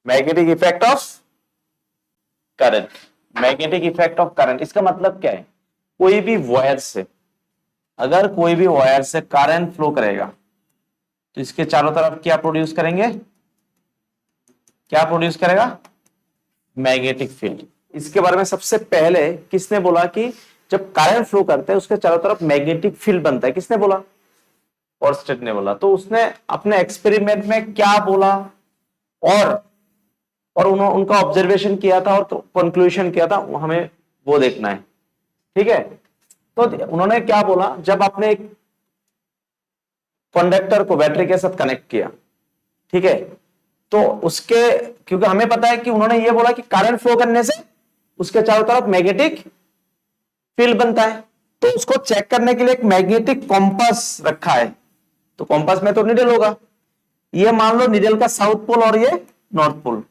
Magnetic effect of current. Magnetic effect of current इसका मतलब क्या है? कोई भी वायर से, अगर कोई भी वायर से करंट फ्लो करेगा तो इसके चारों तरफ क्या प्रोड्यूस करेंगे? क्या प्रोड्यूस करेगा? Magnetic field. इसके बारे में सबसे पहले किसने बोला कि जब करंट फ्लो करते हैं उसके चारों तरफ मैग्नेटिक फील्ड बनता है? किसने बोला? ऑर्स्टेड ने बोला। तो उसने अपने एक्सपेरिमेंट में क्या बोला और उन्होंने उनका ऑब्जर्वेशन किया था और कंक्लूजन किया था, हमें वो देखना है। ठीक है, तो उन्होंने क्या बोला, जब आपने एक कंडक्टर को बैटरी के साथ कनेक्ट किया, ठीक है, तो उसके, क्योंकि हमें पता है कि उन्होंने ये बोला कि करंट फ्लो करने से उसके चारों तरफ मैग्नेटिक फील्ड बनता है, तो उसको चेक करने के लिए एक मैग्नेटिक कॉम्पास रखा है। तो कॉम्पास में तो निडल होगा, ये मान लो निडल का साउथ पोल और ये नॉर्थ पोल।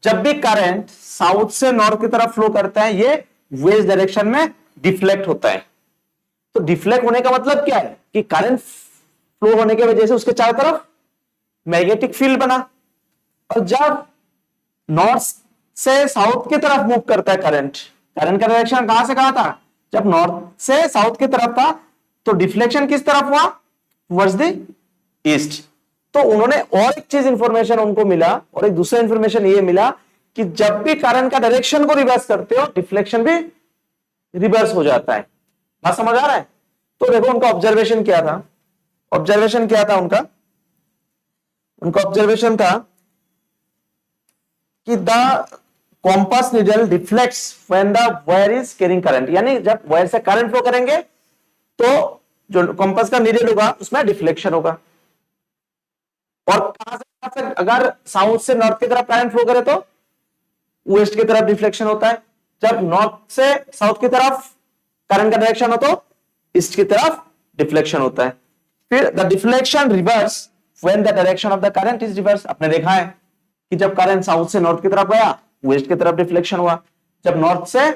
जब भी करंट साउथ से नॉर्थ की तरफ फ्लो करता है ये वेस्ट डायरेक्शन में डिफ्लेक्ट होता है। तो डिफ्लेक्ट होने का मतलब क्या है कि करंट फ्लो होने की वजह से उसके चारों तरफ मैग्नेटिक फील्ड बना। और जब नॉर्थ से साउथ की तरफ मूव करता है करंट का डायरेक्शन कहां से कहां था? जब नॉर्थ से साउथ की तरफ था तो डिफ्लेक्शन किस तरफ हुआ? Towards the east. तो उन्होंने और एक चीज इंफॉर्मेशन उनको मिला, और एक दूसरा इंफॉर्मेशन ये मिला कि जब भी करंट का डायरेक्शन को रिवर्स करते हो डिफ्लेक्शन भी रिवर्स हो जाता है। बात समझ आ रहा है? तो देखो उनका ऑब्जर्वेशन क्या था, उनका ऑब्जर्वेशन था कि the compass needle deflects when the wire is carrying current, यानी जब वायर से करंट फ्लो करेंगे तो जो कॉम्पास का नीडल होगा उसमें डिफ्लेक्शन होगा। और कहां से अगर साउथ से नॉर्थ की तरफ करंट फ्लो करे तो वेस्ट की तरफ डिफ्लेक्शन होता है। जब नॉर्थ से साउथ की तरफ करंट का डायरेक्शन हो तो ईस्ट की तरफ डिफ्लेक्शन होता है। फिर the deflection reverse when the direction of the current is reverse. आपने देखा है कि जब करंट साउथ से नॉर्थ की तरफ गया वेस्ट की तरफ डिफ्लेक्शन हुआ, जब नॉर्थ से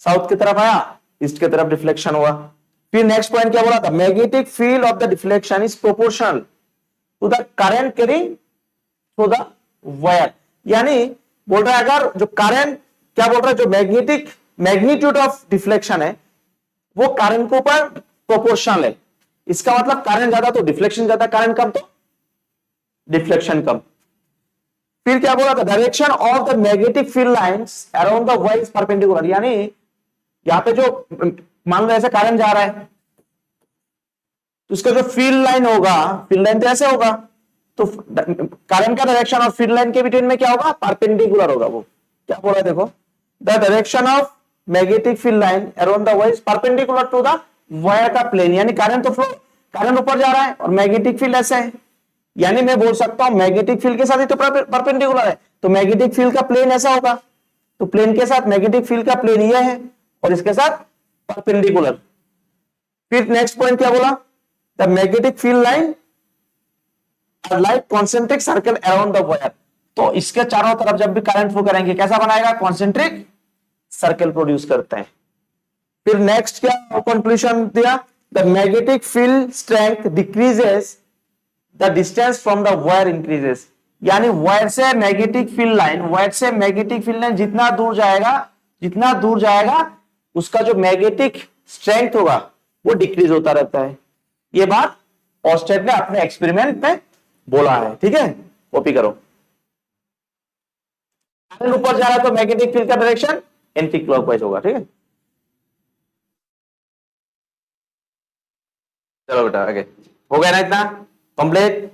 साउथ की तरफ आया ईस्ट की तरफ डिफ्लेक्शन हुआ। फिर नेक्स्ट पॉइंट क्या बोला था? Magnetic field of the deflection is proportional to the current carrying through the wire. यानी बोल रहा है अगर जो करंट, क्या बोल रहा है, जो मैग्नीट्यूड ऑफ डिफ्लेक्शन है वो करंट के ऊपर प्रोपोर्शनल है। इसका मतलब करंट ज्यादा तो डिफ्लेक्शन ज्यादा, करंट कम तो डिफ्लेक्शन कम। फिर क्या बोला था? Direction of the magnetic field lines around the wire is perpendicular. यानी यहां पे जो मान लो ऐसे करंट जा रहा है तो उसका जो फील्ड लाइन होगा, फील्ड लाइन तो ऐसे होगा, तो करंट का डायरेक्शन और फील्ड लाइन के बिटवीन में क्या होगा? परपेंडिकुलर होगा। वो क्या बोला देखो, the direction of magnetic field line around the wire is perpendicular to the wire का प्लेन। यानी करंट तो फ्लो, करंट ऊपर जा रहा है और मैग्नेटिक फील्ड ऐसे है, यानी मैं बोल सकता हूं मैग्नेटिक फील्ड के साथ ही तो परपेंडिकुलर है, तो मैग्नेटिक फील्ड का प्लेन ऐसा होगा, तो प्लेन के साथ मैग्नेटिक फील्ड का प्लेन ये है और इसके साथ परपेंडिकुलर। फिर नेक्स्ट पॉइंट क्या बोला? The magnetic field line are like concentric circle around the wire. तो इसके चारों तरफ जब भी करंट फ्लो करेंगे कैसा बनाएगा? कॉन्सेंट्रिक सर्कल प्रोड्यूस करते हैं। फिर नेक्स्ट क्या कंक्लूजन दिया? The magnetic field strength decreases the distance from the wire increases. यानी वायर से मैग्नेटिक फील्ड लाइन जितना दूर जाएगा उसका जो मैग्नेटिक स्ट्रेंथ होगा वो डिक्रीज होता रहता है। ये बात ऑर्स्टेड ने अपने एक्सपेरिमेंट में बोला है। ठीक है, कॉपी करो। ऊपर जा रहा है तो मैग्नेटिक फील्ड का डायरेक्शन एंटी क्लॉकवाइज होगा। ठीक है, चलो बेटा आगे हो गया ना इतना कंप्लीट।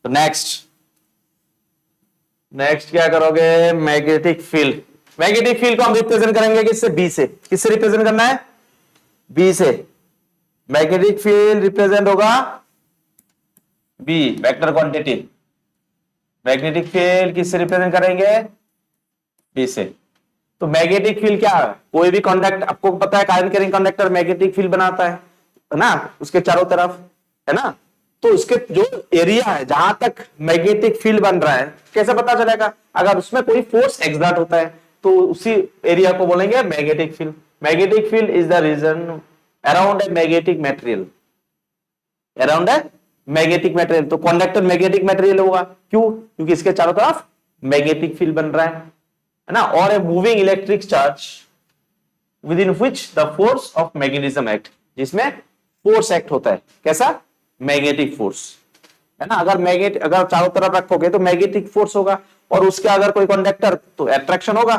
तो नेक्स्ट क्या करोगे? मैग्नेटिक फील्ड को हम रिप्रेजेंट करेंगे किससे? बी से। किससे रिप्रेजेंट करना है? बी से। मैग्नेटिक फील्ड रिप्रेजेंट होगा B, vector quantity. Magnetic field किससे रिप्रेजेंट करेंगे? बी से। तो मैग्नेटिक फील्ड क्या है? कोई भी कॉन्डक्ट, आपको पता है iron carrying conductor magnetic field बनाता है ना, उसके चारों तरफ, है ना। तो उसके जो एरिया है जहां तक मैग्नेटिक फील्ड बन रहा है कैसे पता चलेगा? अगर उसमें कोई फोर्स एक्सर्ट होता है तो उसी एरिया को बोलेंगे magnetic field. Magnetic field is the region around a magnetic material, तो कंडक्टर मैग्नेटिक मटेरियल होगा। क्यों? क्योंकि इसके चारों तरफ मैग्नेटिक फील्ड बन रहा है ना, और a moving electric charge within which the force of magnetism act, जिसमें फोर्स एक्ट होता है। कैसा? मैग्नेटिक फोर्स, है ना। अगर चारों तरफ रखोगे तो मैग्नेटिक फोर्स होगा, और उसके अगर कोई कंडक्टर तो अट्रैक्शन होगा,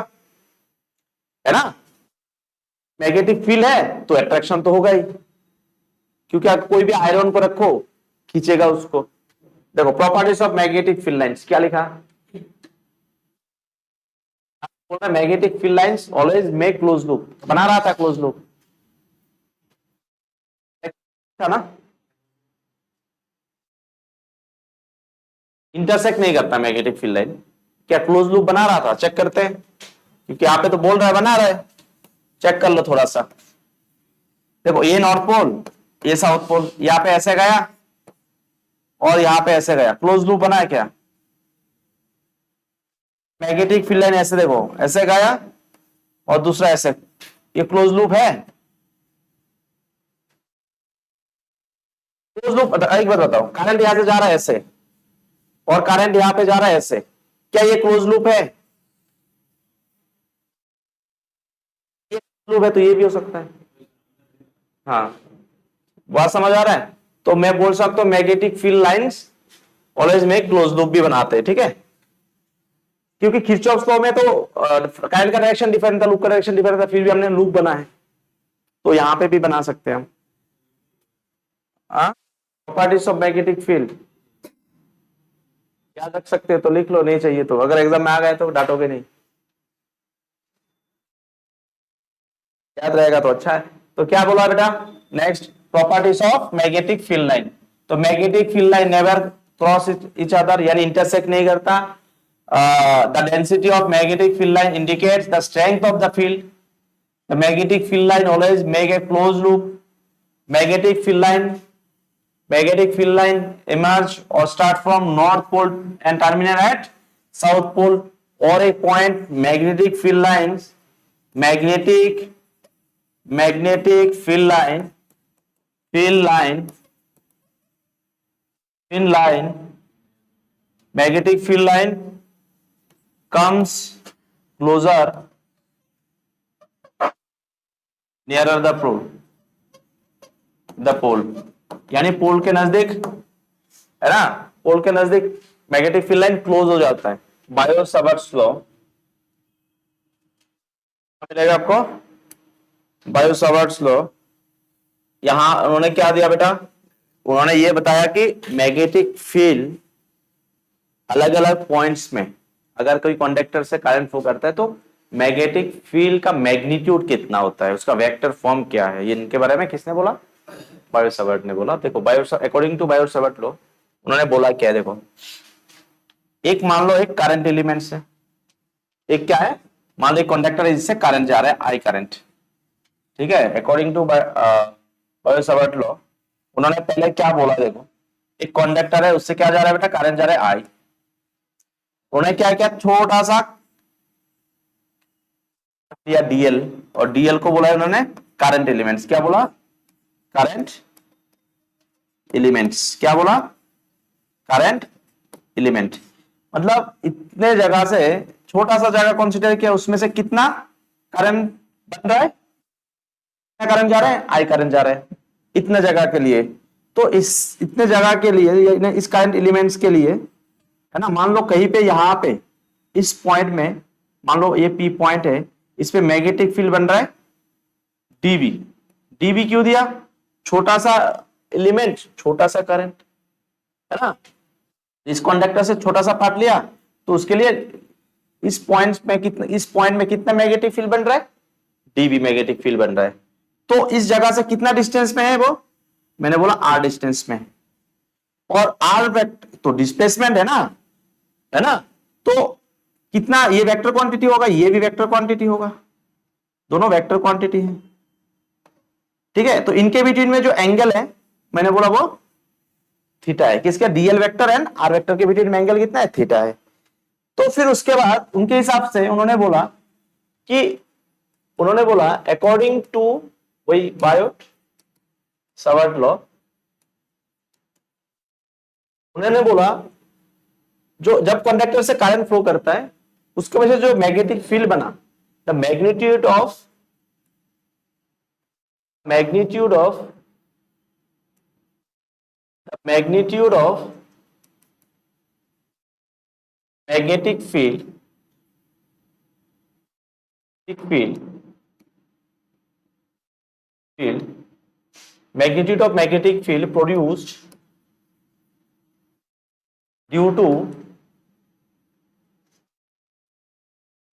है ना। मैग्नेटिक फील्ड है तो अट्रैक्शन तो होगा ही, क्योंकि अगर कोई भी आयरन को रखो खींचेगा उसको। देखो properties of magnetic field lines क्या लिखा, magnetic field lines always make close loop, बना रहा था क्लोज लूप, था ना। इंटरसेक्ट नहीं करता मैग्नेटिक फील्ड लाइन, क्या क्लोज लूप बना रहा था? चेक करते हैं, क्योंकि यहां पे तो बोल रहा है बना रहा है। चेक कर लो थोड़ा सा। देखो ये नॉर्थ पोल, ये साउथ पोल, यहां पे ऐसे गया और यहां पे ऐसे गया, क्लोज लूप बना है क्या? मैग्नेटिक फील्ड लाइन ऐसे देखो, ऐसे गया और दूसरा ऐसे, ये क्लोज लूप है? Close loop. एक बात बताओ, करंट यहां से जा रहा है ऐसे और करंट यहां पे जा रहा है ऐसे, क्या ये क्लोज लूप है? ये लूप है तो ये भी हो सकता है। हाँ, बात समझ आ रहा है? तो मैं बोल सकता हूं मैग्नेटिक फील्ड लाइंस ऑलवेज में क्लोज लूप भी बनाते हैं, ठीक है। क्योंकि किरचॉफ्स लॉ में तो करंट का डायरेक्शन डिफरेंट था, लूप का डायरेक्शन डिफरेंट था, फिर भी हमने लूप बना है, तो यहां पे भी बना सकते हैं हम। प्रॉपर्टीज ऑफ मैग्नेटिक फील्ड याद रख सकते हो तो लिख लो, नहीं चाहिए तो अगर एग्जाम में आ गए तो डांटोगे नहीं, याद रहेगा तो अच्छा है। तो क्या बोला बेटा next, properties of magnetic field line. तो magnetic field line never cross each other, यानी इंटरसेक्ट नहीं करता। The density of magnetic field line indicates the strength of the field. The magnetic field line always make a close loop. Magnetic field line emerge or start from north pole and terminate at south pole, or a point magnetic field lines, magnetic field line, magnetic field line comes closer nearer the pole, यानी पोल के नजदीक, है ना, पोल के नजदीक magnetic field line close हो जाता है। बायो सावर्ट्स लॉ मिलेगा आपको, बायो सावर्ट्स लॉ। यहां उन्होंने क्या दिया बेटा, उन्होंने ये बताया कि मैग्नेटिक फील्ड अलग अलग पॉइंट्स में अगर कोई कंडक्टर से करंट फ्लो करता है तो मैग्नेटिक फील्ड का मैग्नीट्यूड कितना होता है, उसका वेक्टर फॉर्म क्या है, ये इनके बारे में किसने बोला? बायो सावर्ट ने बोला। देखो according to Biot Savart law उन्होंने बोला क्या है, देखो एक मान लो एक करंट एलिमेंट है, एक क्या है, मान लो एक कंडक्टर है जिससे करंट जा रहा है आई करंट, ठीक है। According to Biot Savart law उन्होंने पहले क्या बोला, देखो एक कंडक्टर है उससे क्या जा रहा है बेटा, करंट जा रहा है आई। उन्होंने क्या किया, छोटा सा या डीएल, और डीएल को बोला उन्होंने करंट एलिमेंट्स। क्या बोला? Current elements. क्या बोला? Current element. मतलब इतने जगह से छोटा सा जगह कंसीडर किया, उसमें से कितना करंट बन रहा है, कितना करंट जा रहा है, आई करंट जा रहा है इतने जगह के लिए। तो इस इतने जगह के लिए, इस करंट एलिमेंट्स के लिए, है ना, मान लो कहीं पे यहां पे इस पॉइंट में, मान लो ये पी पॉइंट है, इस पे मैग्नेटिक फील्ड बन रहा है डीबी। डीबी क्यों दिया? छोटा सा एलिमेंट, छोटा सा करंट, है ना, इस कंडक्टर से छोटा सा पार्ट लिया तो उसके लिए इस पॉइंट में कितना मैग्नेटिक फील्ड बन रहा है, डीबी मैग्नेटिक फील्ड बन रहा है। तो इस जगह से कितना डिस्टेंस में है वो, मैंने बोला आर डिस्टेंस में, और आर तो डिस्प्लेसमेंट है ना, तो कितना ये वेक्टर क्वांटिटी होगा, ये भी वेक्टर क्वांटिटी होगा, दोनों वेक्टर क्वांटिटी है, ठीक है। तो इनके बिटवीन में जो एंगल है मैंने बोला वो थीटा है, किसका, dl vector and r vector के बिटवीन में एंगल कितना है, थीटा है। तो फिर उसके बाद उनके हिसाब से उन्होंने बोला अकॉर्डिंग टू वही बायो सावर्ट लॉ, उन्होंने बोला जो जब कंडक्टर से करंट फ्लो करता है उसके वजह से जो मैग्नेटिक फील्ड बना, the magnitude of magnitude of magnitude of magnetic field magnitude of magnetic field produced due to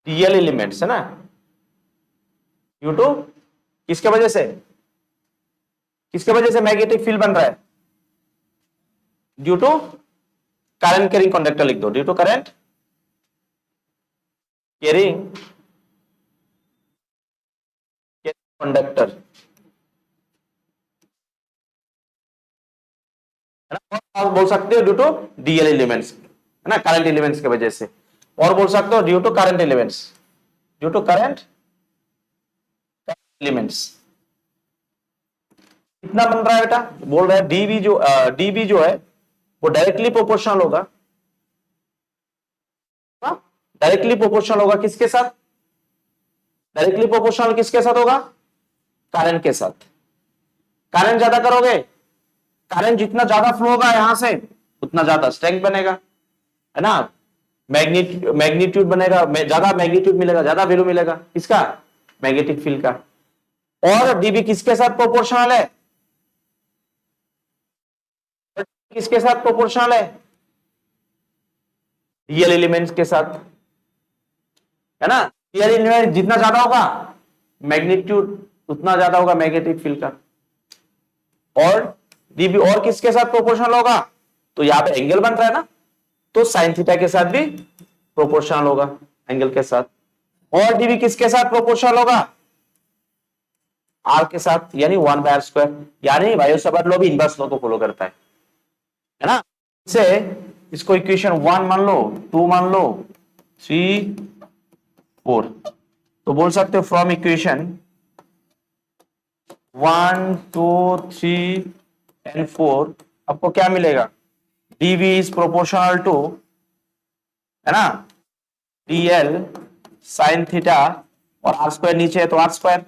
real elements है ना, ड्यू टू किसके वजह से मैग्नेटिक फील्ड बन रहा है, due to current carrying conductor लिख दो, due to current carrying conductor है ना, और बोल सकते हो ड्यू टू डीएल एलिमेंट्स है ना, करंट एलिमेंट्स की वजह से, और बोल सकते हो due to current elements, due to current elements. कितना बन रहा है बेटा, बोल रहा है डीबी जो है वो डायरेक्टली प्रोपोर्शनल होगा, डायरेक्टली प्रोपोर्शनल होगा किसके साथ, डायरेक्टली प्रोपोर्शनल किसके साथ होगा, करंट के साथ। करंट ज्यादा करोगे, करंट जितना ज्यादा फ्लो होगा यहां से उतना ज्यादा स्ट्रेंथ बनेगा है ना, मैग्नीट्यूड बनेगा, ज्यादा मैग्नीट्यूड मिलेगा, ज्यादा वैल्यू मिलेगा इसका मैग्नेटिक फील्ड का। और डीबी किसके साथ प्रोपोर्शनल है, किसके साथ प्रोपोर्शनल है, रियल एलिमेंट्स के साथ है ना, रियल एलिमेंट जितना ज्यादा होगा मैग्नीट्यूड उतना ज्यादा होगा मैग्नेटिक फील्ड का। और डीबी और किसके साथ प्रोपोर्शनल होगा, तो यहां पे एंगल बन रहा है ना, तो साइन थीटा के साथ भी प्रोपोर्शनल होगा एंगल के साथ। और डीबी किसके साथ प्रोपोर्शनल होगा, आर के साथ, यानी 1/r², यानी वायोसावर्ट लॉ भी इनवर्स लॉ को फॉलो करता है ना। इसे इसको इक्वेशन 1 मान लो, 2 मान लो, 3 4, तो बोल सकते हो फ्रॉम इक्वेशन 1 2 3 एंड 4 आपको क्या मिलेगा, dv इज प्रोपोर्शनल टू है ना dl साइन थीटा, और r² नीचे है तो r²।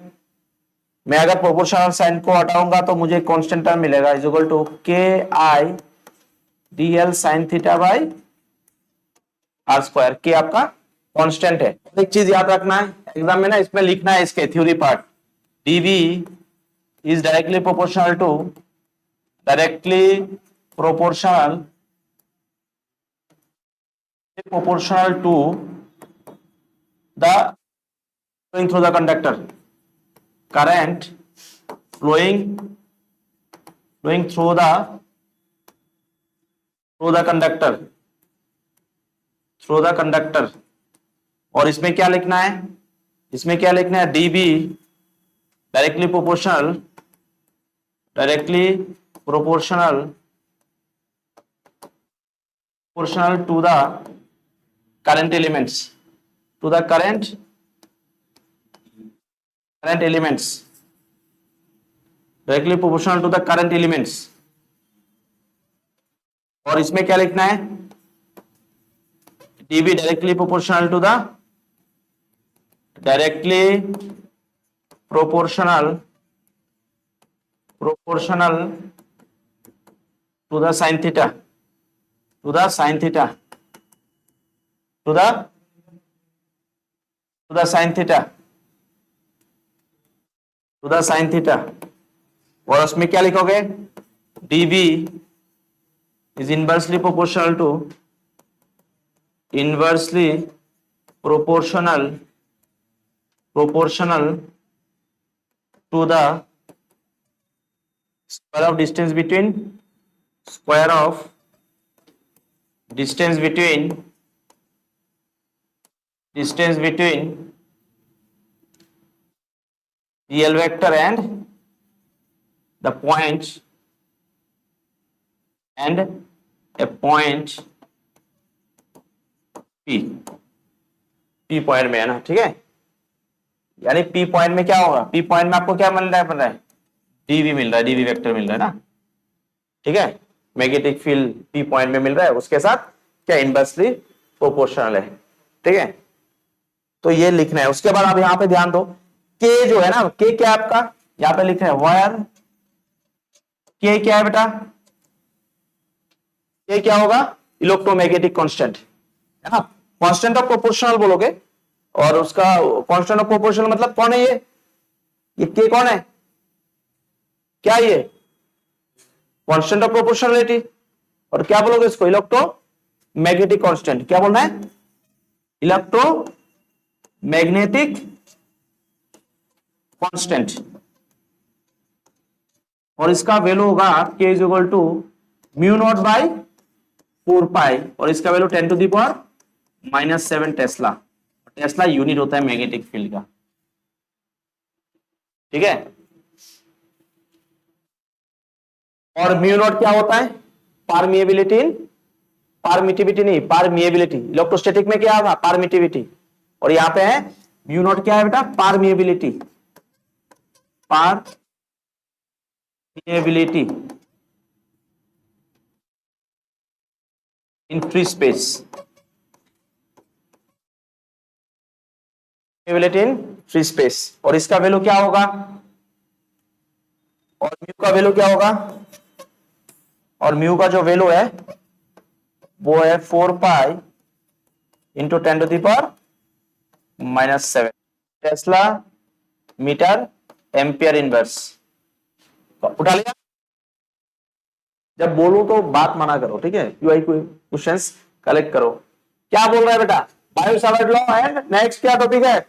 मैं अगर प्रोपोर्शनल साइन को हटाऊंगा तो मुझे कांस्टेंट टर्म मिलेगा, is equal to ki dl sine theta by r²। K आपका कांस्टेंट है। एक चीज याद रखना है एग्जाम में ना, इसमें लिखना है इसके theory part, dv is directly proportional to the flowing through the conductor, current flowing through the conductor। और इसमें क्या लिखना है, db directly proportional to the current elements, directly proportional to the current elements। और इसमें क्या लिखना है, dB directly proportional to the sin theta, और उसमें क्या लिखोगे, dB is inversely proportional to the square of distance between real vector and the point P point में है ना, ठीक है। यानी P पॉइंट में क्या होगा, P पॉइंट में आपको क्या मिल रहा है, dV मिल रहा है, dV वेक्टर मिल रहा है ना, ठीक है। मैग्नेटिक फील्ड P पॉइंट में मिल रहा है उसके साथ, क्या इनवर्सली प्रोपोर्शनल है। ठीक है, तो ये लिखना है। उसके बाद आप यहां पे ध्यान दो, के जो है ना, के क्या है आपका, यहां पे लिखना है वायर के क्या है बेटा, के क्या होगा, इलेक्ट्रोमैग्नेटिक कांस्टेंट है ना, कांस्टेंट ऑफ प्रोपोर्शनल बोलोगे। और उसका कांस्टेंट ऑफ प्रोपोर्शनल मतलब कौन है ये के कौन है, क्या ये कांस्टेंट ऑफ प्रोपोर्शनलिटी। और क्या बोलोगे इसको, इलेक्ट्रोमैग्नेटिक कांस्टेंट। क्या बोलना है, इलेक्ट्रोमैग्नेटिक कांस्टेंट। और इसका वैल्यू होगा k is equal to mu naught by 4 pi, और इसका वैल्यू 10⁻⁻⁷ टेस्ला। टेस्ला यूनिट होता है मैग्नेटिक फील्ड का। ठीक है, और म्यू नॉट क्या होता है, परमिएबिलिटी, परमिटिविटी नहीं, परमिएबिलिटी। इलेक्ट्रोस्टैटिक में क्या होगा, परमिटिविटी। और यहां पे है म्यू नॉट क्या है बेटा, permeability, permeability in free space, in free space. और इसका वैल्यू क्या होगा, और म्यू का वैल्यू क्या होगा, और म्यू का जो वैल्यू है वो है 4 pi into 10⁻⁻⁷ tesla metre ampere inverse. उठा लिया, जब बोलूं तो बात मना करो। ठीक है, क्यूआई क्वेश्चंस कलेक्ट करो। क्या बोल रहा है बेटा, बायो-सावर्ट लॉ एंड नेक्स्ट क्या टॉपिक है,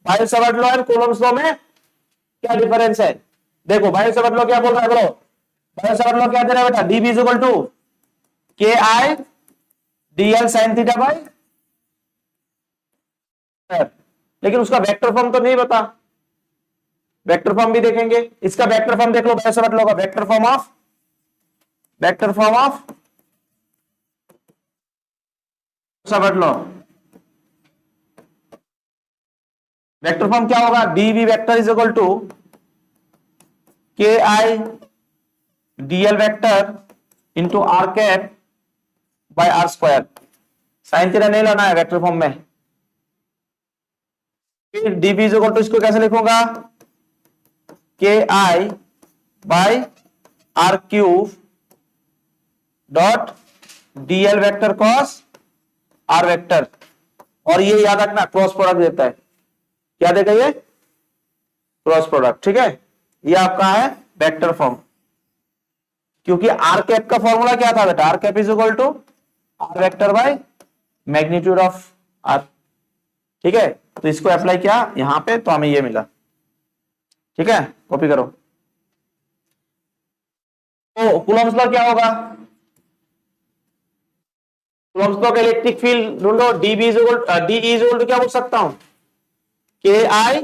Biot-Savart law and Coulomb's law में क्या डिफरेंस है। देखो बायो-सावर्ट लॉ क्या बोल रहा है, बोलो बायो-सावर्ट लॉ क्या दे रहा है बेटा, डीबी इज इक्वल टू के I DL sine theta by, लेकिन उसका वेक्टर फॉर्म तो नहीं बता, वेक्टर फॉर्म भी देखेंगे। इसका वेक्टर फॉर्म देख लो बायो-सावर्ट लॉ का, vector form of Savart law, vector form क्या होगा, dv vector is equal to के I dl vector into r cap by r square. Sine theta नहीं लाना है वेक्टर फॉर्म में। फिर डीवी इज इक्वल टू, इसको कैसे लिखूंगा, k I by r cube dot dl vector cross r vector. और ये याद रखना क्रॉस प्रोडक्ट देता है, क्या देगा ये, क्रॉस प्रोडक्ट। ठीक है, ये आपका है वेक्टर फॉर्म। क्योंकि आर कैप का फॉर्मूला क्या था बेटा, r cap is equal to r vector by magnitude of r. ठीक है, तो इसको अप्लाई किया यहां पे तो हमें ये मिला। ठीक है, कॉपी करो। तो कूलम्ब्स लॉ क्या होगा, कूलम्ब्स लॉ का इलेक्ट्रिक फील्ड ढूंढो, dB is equal d is equal to क्या बोल सकता हूं, के आई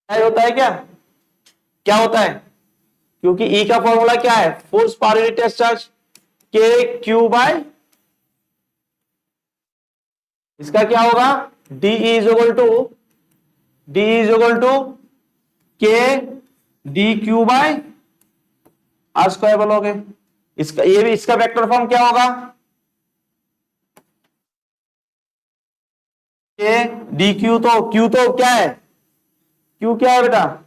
होता है क्या, क्या होता है, क्योंकि ई का फॉर्मूला क्या है, फोर्स पर unit test charge, k q by, इसका क्या होगा, d is equal to k d q by r square बोलोगे। इसका ये भी, इसका वेक्टर फॉर्म क्या होगा, के डी क्यू, तो क्यू तो क्या है, क्यू क्या है बेटा,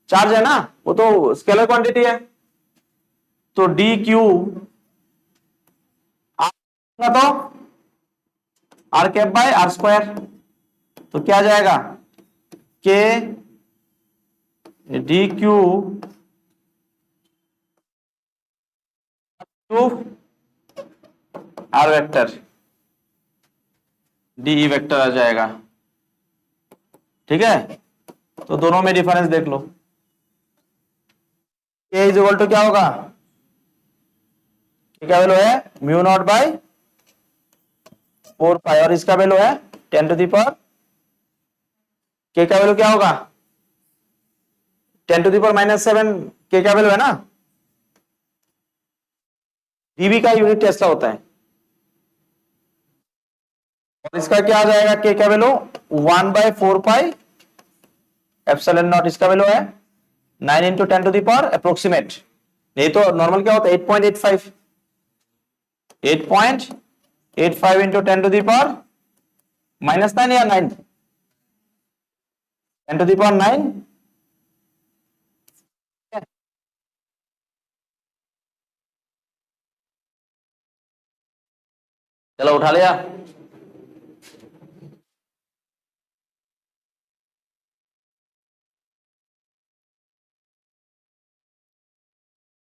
चार्ज है ना, वो तो स्केलर क्वांटिटी है। तो डी क्यू तो r cap by r square, तो क्या जाएगा, k d q r vector d vector आ जाएगा। ठीक है, तो दोनों में डिफरेंस देख लो। के इज इक्वल टू क्या होगा, क्या वैल्यू है, म्यू नॉट बाय 4 पाई, और इसका वैल्यू है 10⁻⁻, के का वैल्यू क्या होगा 10⁻⁻⁷, के का वैल्यू है ना, डीबी का यूनिट टेस्ला होता है। और इसका क्या आ जाएगा, के का वैल्यू 1/4 पाई एप्सिलॉन नॉट, इसका वैल्यू है 9 × 10⁻⁻, अप्रोक्सीमेट नहीं तो नॉर्मल क्या होता है 8.85, 8.85 इंटू 10⁻⁻9 या 9, 10⁻⁹। चलो उठा लिया।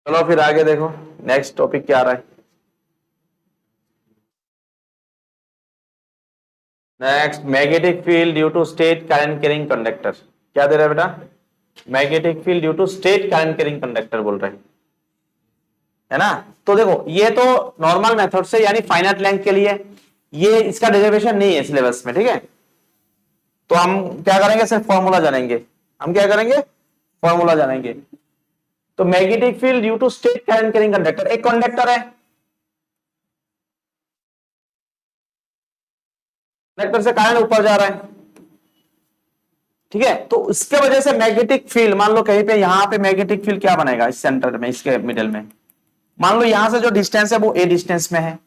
चलो फिर आगे देखो नेक्स्ट टॉपिक क्या आ रहा है। Next, magnetic field due to straight current carrying conductor. क्या दे रहा है बेटा? Magnetic field due to straight current carrying conductor बोल रहे हैं, है ना। तो देखो ये तो नॉर्मल मेथड से यानी फाइनाइट लेंथ के लिए, ये इसका डेरिवेशन नहीं है सिलेबस में, ठीक है। तो हम क्या करेंगे, सिर्फ फॉर्मूला जानेंगे। हम क्या करेंगे, फॉर्मूला जानेंगे। तो magnetic field due to straight current carrying conductor, एक कंडक्टर है, कंडक्टर से करंट ऊपर जा रहा है, ठीक है। तो इसके वजह से मैग्नेटिक फील्ड, मान लो कहीं पे यहां पे मैग्नेटिक फील्ड क्या बनेगा इस सेंटर में, इसके मिडिल में, मान लो यहां से जो डिस्टेंस है वो ए डिस्टेंस में है,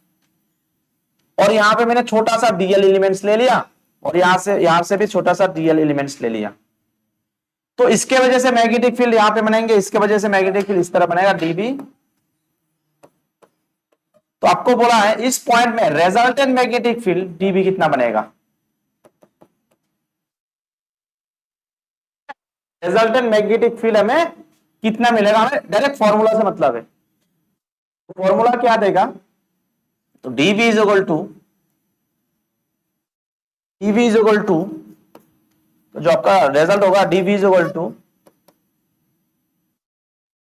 और यहां पे मैंने छोटा सा डीएल एलिमेंट्स ले लिया, और यहां से भी छोटा सा डीएल एलिमेंट्स ले लिया। तो इसके वजह से मैग्नेटिक फील्ड यहां पे बनेंगे, इसके वजह से मैग्नेटिक फील्ड इस तरह बनेगा डीबी। तो आपको बोला है इस पॉइंट में रेजल्टेंट मैग्नेटिक फील्ड डीबी कितना बनेगा। रिजल्टेंट मैग्नेटिक फील्ड हमें कितना मिलेगा, हमें डायरेक्ट फॉर्मूला से मतलब है। फॉर्मूला क्या देगा, तो dB is equal to, dB is equal to, जो आपका रिजल्ट होगा dB is equal to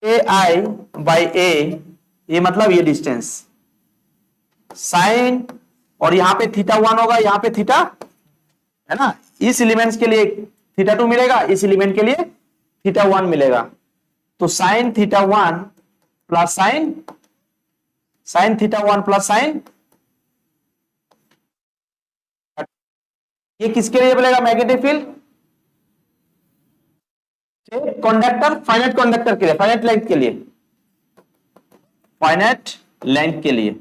a I by a, ये मतलब ये डिस्टेंस साइन, और यहां पे थीटा 1 होगा, यहां पे थीटा, है ना। इस एलिमेंट्स के लिए थीटा 2 मिलेगा, इस एलिमेंट के लिए थीटा 1 मिलेगा। तो sine theta 1 plus sine theta 1 plus sign, ये किसके लिए बोलेगा magnetic field, conductor, finite conductor के लिए, फाइनाइट लेंथ के लिए, फाइनाइट लेंथ के लिए,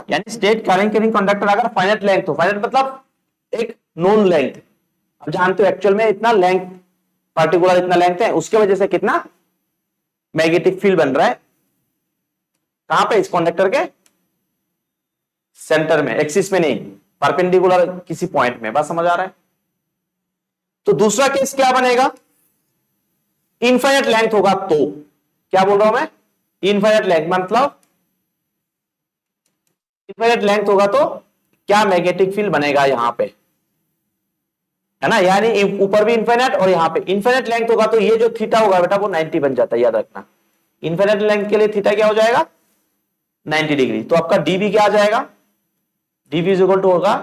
यानी स्टेट करंट कैरिंग कंडक्टर अगर फाइनाइट लेंथ हो, फाइनाइट मतलब एक नोन लेंथ, अब जानते हो एक्चुअल में इतना लेंथ, पर्टिकुलर इतना लेंथ है, उसके वजह से कितना मैग्नेटिक फील्ड बन रहा है, कहां पे, इस कंडक्टर के सेंटर में, एक्सिस में नहीं, परपेंडिकुलर किसी पॉइंट में। बात समझ आ रहा है। तो दूसरा केस क्या बनेगा, इनफाइनाइट लेंथ होगा तो, क्या बोल रहा हूं मैं, इनफाइनाइट लेंथ मतलब, इनफाइनाइट लेंथ होगा तो क्या मैग्नेटिक फील्ड बनेगा यहां पे, है ना। यानी ऊपर भी इनफाइनाइट और यहां पे इनफाइनाइट लेंथ होगा, तो ये जो थीटा होगा बेटा वो 90 बन जाता है, याद रखना। इनफाइनाइट लेंथ के लिए थीटा क्या हो जाएगा, 90 डिग्री। तो आपका डीबी क्या आ जाएगा, डीबी इज इक्वल टू होगा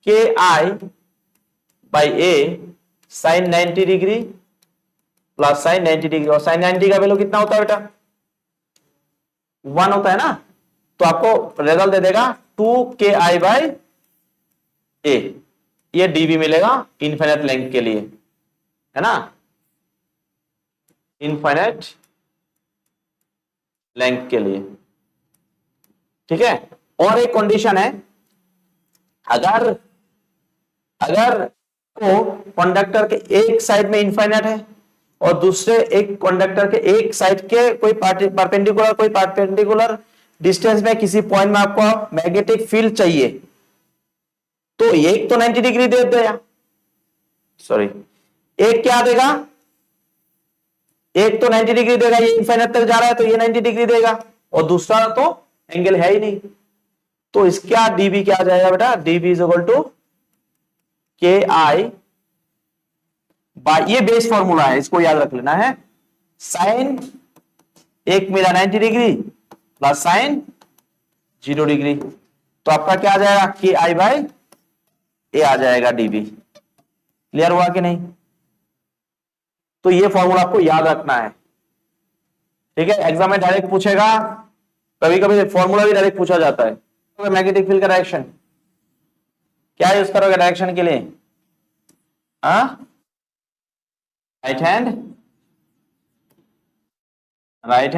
k I by a sine 90 degree plus sine 90 degree, और साइन 90 का वैल्यू कितना होता है बेटा, 1 होता है ना। तो आपको रिजल्ट दे देगा 2 KI/A, ये डीबी मिलेगा इनफाइनाइट लेंथ के लिए, है ना, इनफाइनाइट लेंथ के लिए, ठीक है। और एक कंडीशन है, अगर तो कंडक्टर के एक साइड में इनफाइनाइट है और दूसरे एक कंडक्टर के एक साइड के कोई परपेंडिकुलर डिस्टेंस में किसी पॉइंट में आपको मैग्नेटिक फील्ड चाहिए, तो एक तो 90 डिग्री दे देगा, सॉरी एक क्या देगा, एक तो 90 डिग्री देगा, ये इनफाइनाइट तक जा रहा है तो ये 90 डिग्री देगा, और दूसरा तो एंगल है ही नहीं। तो इसका डीबी क्या आ जाएगा बेटा, डीबी इज इक्वल टू के आई बाय, ये बेस फॉर्मूला है, इसको याद रख लेना है, साइन एक मिला 90 डिग्री प्लस साइन 0 डिग्री, तो आपका क्या आ जाएगा, के आई बाई ए आ जाएगा डीबी। क्लियर हुआ कि नहीं। तो ये फॉर्मूला आपको याद रखना है, ठीक है। एग्जाम में डायरेक्ट पूछेगा, कभी कभी फॉर्मूला भी डायरेक्ट पूछा जाता है। मैग्नेटिक फील्ड का डायरेक्शन क्या यूज करोगे डायरेक्शन के लिए, right hand right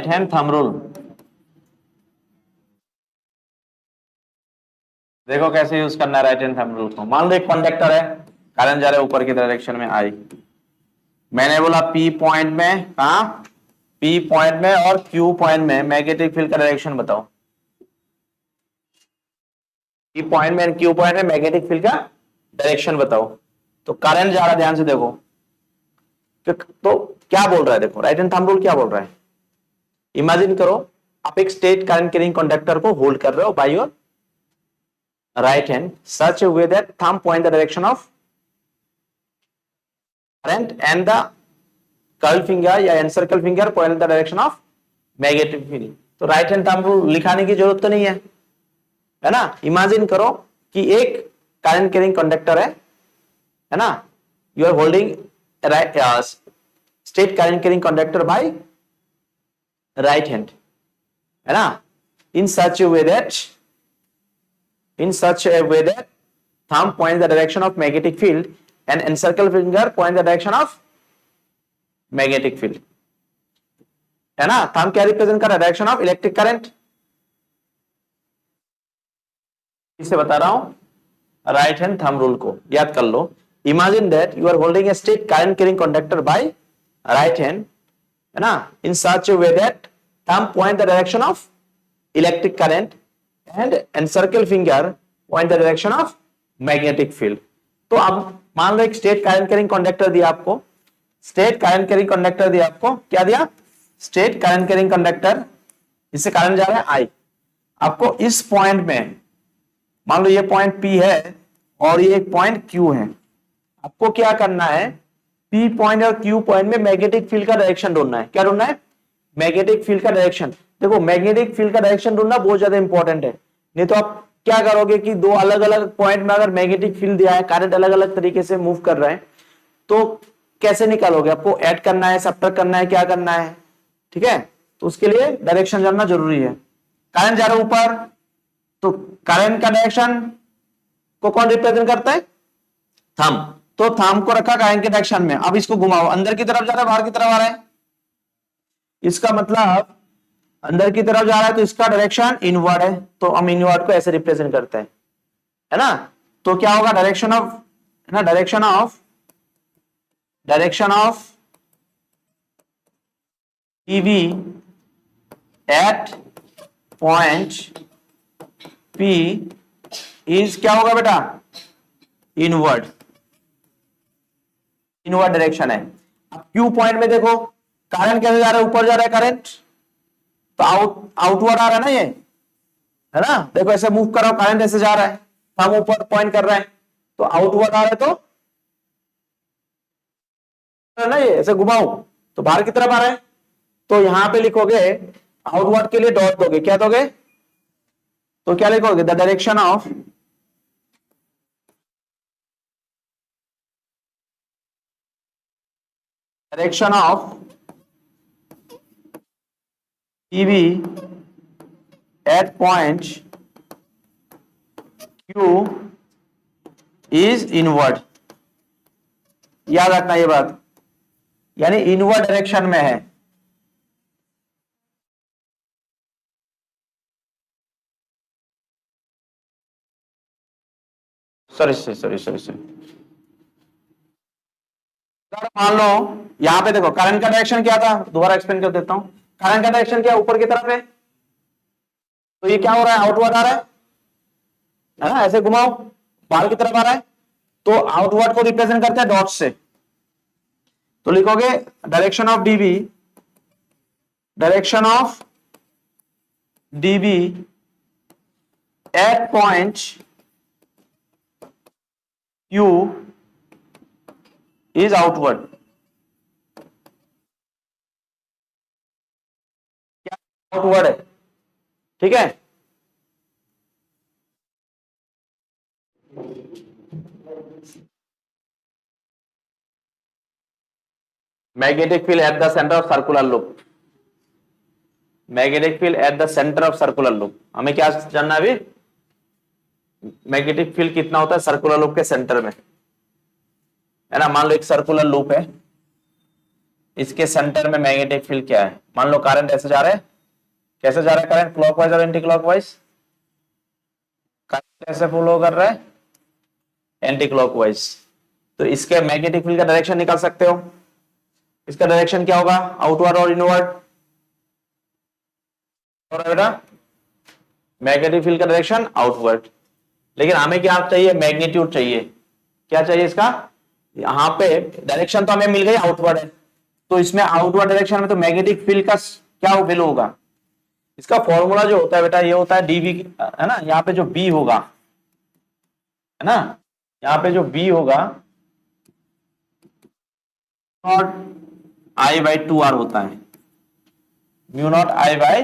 hand thumb rule. देखो कैसे यूज करना है राइट हैंड थंब रूल को। मान लो एक कंडक्टर है, करंट जा रहा है ऊपर की डायरेक्शन में आई। मैंने बोला पी पॉइंट में, कहा पी पॉइंट में और क्यू पॉइंट में मैग्नेटिक फील्ड का डायरेक्शन बताओ। पी पॉइंट में क्यू पॉइंट में मैग्नेटिक फील्ड का डायरेक्शन बताओ। तो करंट जा रहा है, ध्यान से देखो। तो क्या बोल रहा है, देखो राइट हैंड थंब रूल क्या बोल रहा है। इमेजिन करो आप एक स्ट्रेट करंट कैरिंग कंडक्टर को होल्ड कर रहे हो by your right hand such a way that thumb point the direction of current and the curl finger या encircle finger point the direction of magnetic field. तो right hand thumb rule लिखाने की जरूरत तो नहीं है ना। इमेजिन करो कि एक करंट कैरिंग कंडक्टर है ना, you are holding straight current carrying conductor by right hand, है ना, in such a way that thumb points the direction of magnetic field and encircle finger point the direction of magnetic field, है ना। Thumb क्या represent कर रहा है, direction of electric current. इसे बता रहा हूं राइट हैंड थंब रूल को याद कर लो। Imagine that you are holding a straight current carrying conductor by right hand, है ना, in such a way that thumb point the direction of electric current and encircle finger point the direction of magnetic field। तो अब मान लो एक straight current carrying conductor दिया आपको, straight current carrying conductor दिया आपको, क्या दिया, स्ट्रेट करंट कैरिंग कंडक्टर, इससे करंट जा रहा है आई। आपको इस पॉइंट में, मान लो ये पॉइंट P है और ये एक पॉइंट Q है, आपको क्या करना है, P पॉइंट और Q पॉइंट में मैग्नेटिक फील्ड का डायरेक्शन ढूंढना है। क्या ढूंढना है, मैग्नेटिक फील्ड का डायरेक्शन। देखो मैग्नेटिक फील्ड का डायरेक्शन ढूंढना बहुत ज्यादा इंपॉर्टेंट है, नहीं तो आप क्या करोगे कि दो अलग अलग पॉइंट में अगर मैग्नेटिक फील्ड दिया है, करंट अलग अलग तरीके से मूव कर रहा है, तो कैसे निकालोगे, आपको ऐड करना है, सब्ट्रैक्ट करना है, क्या करना है, ठीक है। तो उसके लिए डायरेक्शन जानना जरूरी है। करंट जा रहा है ऊपर, तो करंट का डायरेक्शन को कौन रिप्रेजेंट करता है, थंब। तो थंब को रखा करंट के डायरेक्शन में। अब इसको घुमाओ, अंदर की तरफ जा रहा है, बाहर की तरफ आ रहा है, इसका मतलब अंदर की तरफ जा रहा है, तो इसका डायरेक्शन इनवर्ड है, तो हम इनवर्ड को ऐसे रिप्रेजेंट करते हैं, है ना। तो क्या होगा, डायरेक्शन ऑफ, है ना, direction of PV at point P is क्या होगा बेटा, इनवर्ड डायरेक्शन है। अब Q पॉइंट में देखो करंट कैसे जा रहा है, ऊपर जा रहा है करंट, तो आउटवर्ड आ रहा है ना ये, है ना। देखो ऐसे मूव कर रहा हूं, करंट ऐसे जा रहा है, हम ऊपर पॉइंट कर रहे हैं, तो आउटवर्ड आ रहा है, तो ना ये ऐसे घुमाओ तो बाहर की तरफ आ रहा है। तो यहां पे लिखोगे आउटवर्ड के लिए डॉट दोगे, क्या दोगे, तो क्या लिखोगे, the direction of PV at point Q is inward। याद रखना ये बात, यानी इनवर्ड डायरेक्शन में है। सॉरी मान लो यहां पे देखो करंट का डायरेक्शन क्या था, दोबारा एक्सप्लेन कर देता हूं। करंट का डायरेक्शन क्या, ऊपर की तरफ है, तो ये क्या हो रहा है, आउटवर्ड आ रहा है ना, ऐसे घुमाओ बाहर की तरफ आ रहा है, तो आउटवर्ड को रिप्रेजेंट करते हैं डॉट से। तो लिखोगे direction of DB at point Q is outward. क्या आउटवर्ड है, ठीक है। Magnetic field at the centre of circular loop, magnetic field at the centre of circular loop, हमें क्या जानना है अभी, मैग्नेटिक फील्ड कितना होता है सर्कुलर लूप के सेंटर में, है ना। मान लो एक सर्कुलर लूप है, इसके सेंटर में मैग्नेटिक फील्ड क्या है, मान लो करंट ऐसे जा रहा है, कैसे जा रहा है करंट, क्लॉकवाइज और एंटी क्लॉकवाइज, करंट ऐसे फ्लो कर रहा है एंटी क्लॉकवाइज, तो इसके मैग्नेटिक फील्ड का डायरेक्शन निकाल सकते हो। इसका डायरेक्शन क्या होगा, आउटवर्ड और इनवर्ड, और बेटा मैग्नेटिक फील्ड का डायरेक्शन आउटवर्ड। लेकिन हमें क्या चाहिए, मैग्नीट्यूड चाहिए, क्या चाहिए इसका, यहां पे डायरेक्शन तो हमें मिल गई आउटवर्ड है, तो इसमें आउटवर्ड डायरेक्शन में तो मैग्नेटिक फील्ड का क्या वैल्यू होगा, इसका फॉर्मूला जो होता है बेटा ये होता है डीवी, है ना। यहाँ पे जो बी होगा, है ना, यहाँ पे जो बी होगा नॉट आई बाई 2r होता है, mu naught I by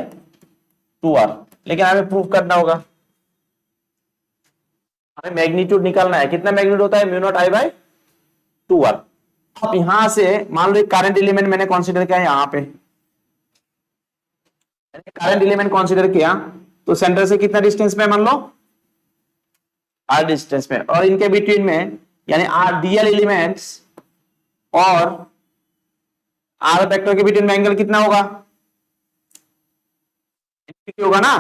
2r। लेकिन हमें प्रूफ करना होगा, हमें मैग्नीट्यूड निकालना है, कितना मैग्नीट्यूड होता है, mu naught I by 2r। अब यहां से मान लो एक करंट एलिमेंट मैंने कंसीडर किया यहां पे, करंट एलिमेंट कंसीडर किया, तो सेंटर से कितना डिस्टेंस में, मान लो r डिस्टेंस में, और इनके बिटवीन में यानी r डीएल एलिमेंट्स और r वेक्टर के बिटवीन में एंगल कितना होगा, होगा ना।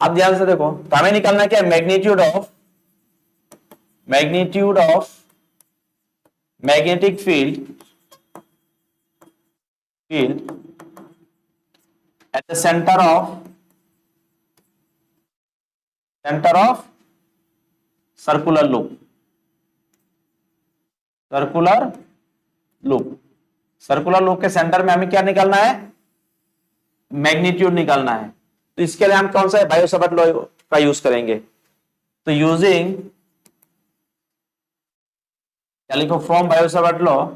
अब ध्यान से देखो, तो हमें निकालना क्या है, magnitude of magnetic field at the center of circular loop, circular loop के सेंटर में हमें क्या निकालना है, मैग्नीट्यूड निकालना है। तो इसके लिए हम कौन सा बायो-सावर्ट लॉ का यूज करेंगे, तो यूजिंग क्या लिखो, from Biot-Savart law,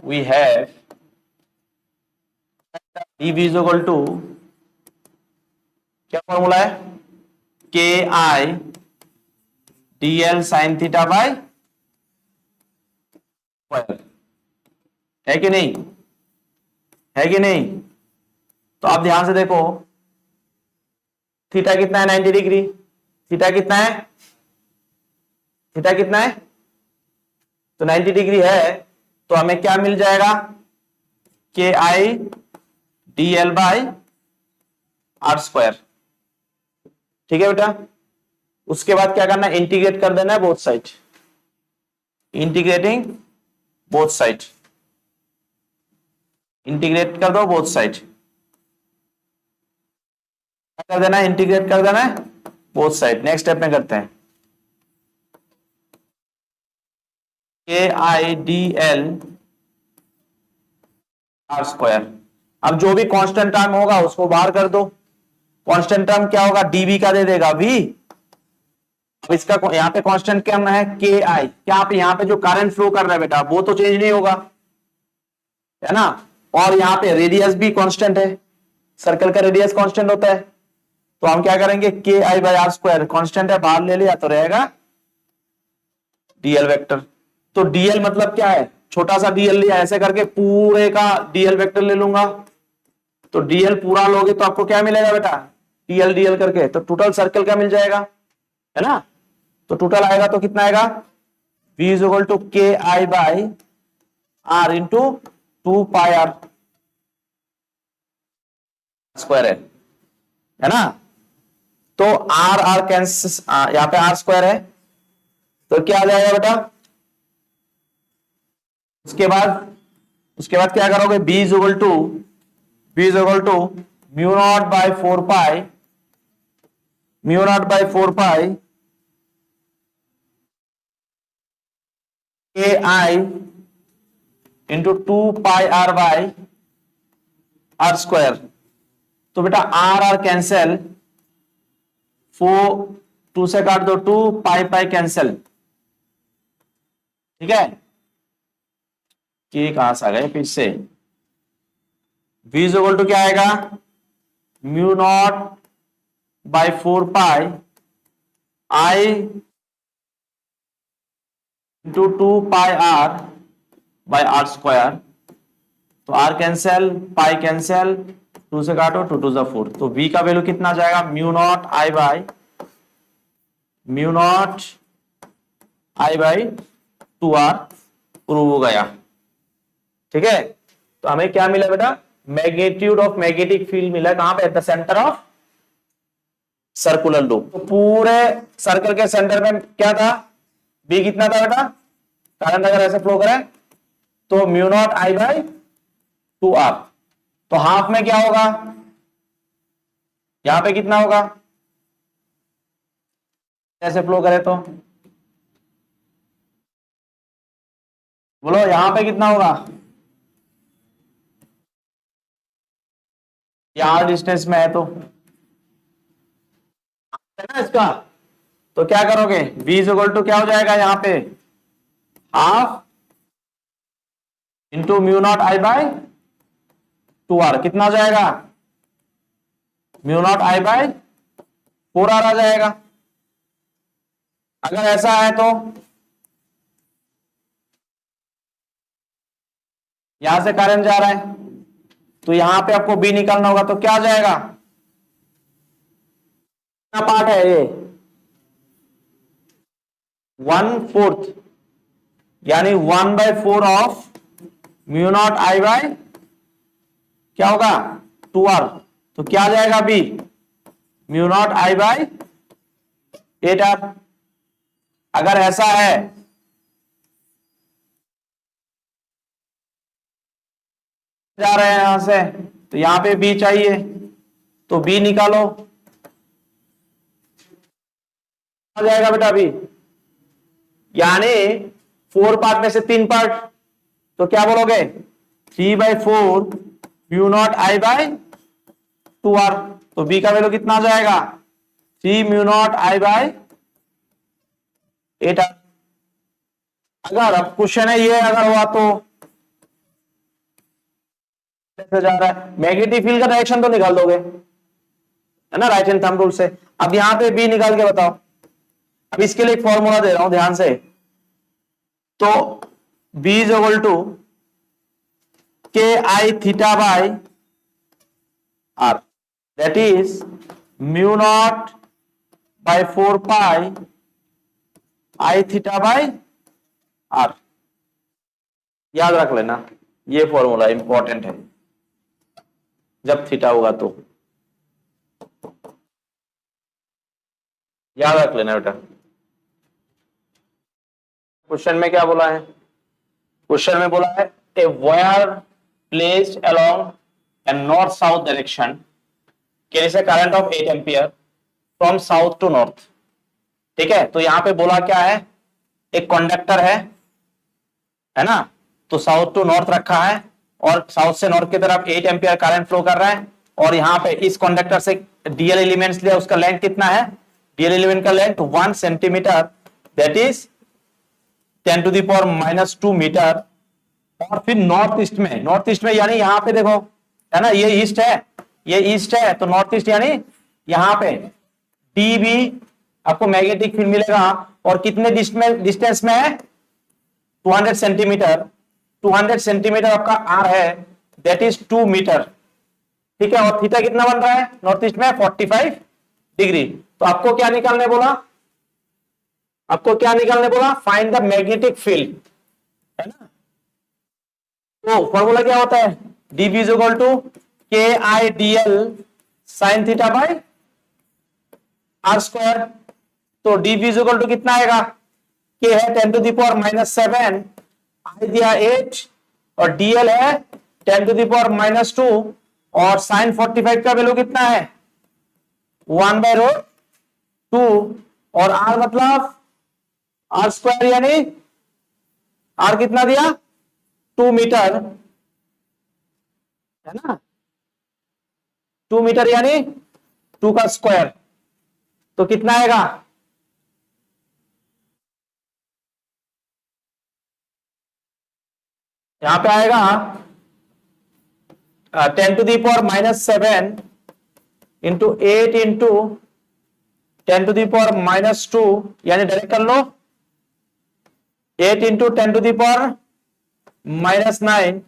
we have dV is equal to क्या फॉर्मूला है, के I d L sine theta by square, है कि नहीं, है कि नहीं। तो आप ध्यान से देखो, थीटा कितना है, 90 डिग्री, थीटा कितना है, थीटा कितना है, तो 90 डिग्री है, तो हमें क्या मिल जाएगा, k I d l by are square, ठीक है बेटा। उसके बाद क्या करना है, इंटीग्रेट कर देना है both side, integrating both side, integrate कर दो बोथ साइड, क्या कर देना है, इंटीग्रेट कर देना है बोथ साइड। नेक्स्ट स्टेप में करते हैं, के I d L R square. अब जो भी कांस्टेंट टर्म होगा उसको बाहर कर दो, कांस्टेंट टर्म क्या होगा, डीवी का दे देगा वी। अब इसका यहाँ पे कांस्टेंट क्या है, के आई, क्या आप यहाँ पे जो करंट फ्लो कर रहा है बेटा वो तो चेंज नहीं होगा, है ना। और यहाँ पे रेडियस भी कांस्टेंट है, सर्कल का रेडियस कांस्टेंट होता है, तो हम क्या करेंगे, के I by are square constant है, बाहर ले लिया तो रहेगा डीएल वेक्टर। तो डीएल मतलब क्या है, छोटा सा डीएल लिया, ऐसे करके पूरे का डीएल वेक्टर ले लूंगा, तो डीएल पूरा लोगे तो आपको क्या मिलेगा बेटा, डीएल डीएल करके, तो टोटल सर्कल का मिल जाएगा, है ना। तो टोटल आएगा तो कितना आएगा, v इज इक्वल टू के I by r into 2 pi r square है ना। तो आर आर कैंसिल, यहां पे आर स्क्वायर है, तो क्या आ जाएगा बेटा, उसके बाद क्या करोगे, b is equal to mu naught by 4 pi K I into 2 pi are by are square. तो बेटा आर आर कैंसिल, 4 2 से काट दो, 2 पाई पाई कैंसिल, ठीक है। के कहां से आ गए फिर से, v इज इक्वल टू क्या आएगा, mu naught by 4 pi I into 2 pi are by are square तो आर कैंसिल, पाई कैंसिल, 2 से काटो, 2 2 जा 4, तो v का वैल्यू कितना जाएगा, mu naught I by 2r, prove हो गया। ठीक है, तो हमें क्या मिला बेटा, मैग्नीट्यूड ऑफ मैग्नेटिक फील्ड मिला कहां पे, eight the centre of circular loop. तो पूरे सर्कल के सेंटर में क्या था, बी कितना था बेटा, करंट अगर ऐसे फ्लो करे तो mu naught I by 2r, तो हाफ में क्या होगा, यहां पे कितना होगा, ऐसे फ्लो करे तो बोलो यहां पे कितना होगा, यहां डिस्टेंस में है तो है ना इसका, तो क्या करोगे, v इज इक्वल टू क्या हो जाएगा यहां पे, half into mu naught I by 2r, कितना हो जाएगा, mu naught I by 4r आ जाएगा। अगर ऐसा है तो यहां से करंट जा रहा है तो यहां पे आपको बी निकालना होगा, तो क्या आ जाएगा, कितना पार्ट है ये, 1/4, यानी 1/4 of mu naught I by क्या होगा 2r, तो क्या आ जाएगा B, mu naught I by 8r। अगर ऐसा है जा रहे हैं यहां से तो यहां पे बी चाहिए, तो बी निकालो, आ जाएगा बेटा बी, यानी 4 पार्ट में से 3 पार्ट, तो क्या बोलोगे 3/4 mu naught I by 2r, तो बी का वैल्यू कितना आ जाएगा, 3 mu naught I by 8r। अगर अब क्वेश्चन है ये अगर हुआ तो कैसे जा रहा है, मैग्नेटिक फील्ड का डायरेक्शन तो निकाल दोगे है ना, राइट हैंड थंब रूल से। अब यहां पे बी निकाल के बताओ, अब इसके लिए एक फॉर्मूला दे रहा हूं ध्यान से, तो बी इज इक्वल टू के I theta by R, that is mu naught by 4 pi I theta by R. याद रख लेना, ये फॉर्मूला इंपॉर्टेंट है जब थीटा होगा तो, याद रख लेना बेटा। क्वेश्चन में क्या बोला है, क्वेश्चन में बोला है a wire placed along a north south direction carries a current of 8 ampere from south to north. ठीक है, तो यहां पे बोला क्या है, एक कंडक्टर है ना, तो साउथ टू नॉर्थ रखा है और साउथ से नॉर्थ की तरफ 8 एम्पियर करंट फ्लो कर रहा है, और यहां पे इस कंडक्टर से डीएल एलिमेंट्स लिया, उसका लेंथ कितना है, डीएल एलिमेंट का length 1 centimetre, that is 10⁻⁻² metre. और फिर नॉर्थ ईस्ट में यानी यहां पे देखो है ना, ये ईस्ट है, ये ईस्ट है, तो नॉर्थ ईस्ट यानी यहां पे डीबी आपको मैग्नेटिक फील्ड मिलेगा, और कितने डिस्टेंस में है 200 सेंटीमीटर, 200 सेंटीमीटर आपका आर है, दैट इज 2 मीटर। ठीक है, और थीटा कितना बन रहा है नॉर्थ ईस्ट में 45 डिग्री। तो आपको क्या निकालने बोला, आपको क्या निकालने बोला, फाइंड द मैग्नेटिक फील्ड, है ना। तो फॉर्मूला क्या होता है, dB इज इक्वल टू के I DL sine theta by are square. तो dB इज इक्वल टू कितना आएगा, के है 10⁻⁻7, आई दिया 8 और dl है 10⁻⁻2, और साइन 45 का वैल्यू कितना है 1/√2, और r मतलब आर स्क्वायर यानी आर कितना दिया 2 मीटर, है ना, 2 मीटर यानी 2 का स्क्वायर, तो कितना आएगा, यहां पे आएगा 10⁻⁻7 इंटू 8 इंटू 10⁻⁻2, यानी डायरेक्ट कर लो 8 इंटू 10⁻⁻9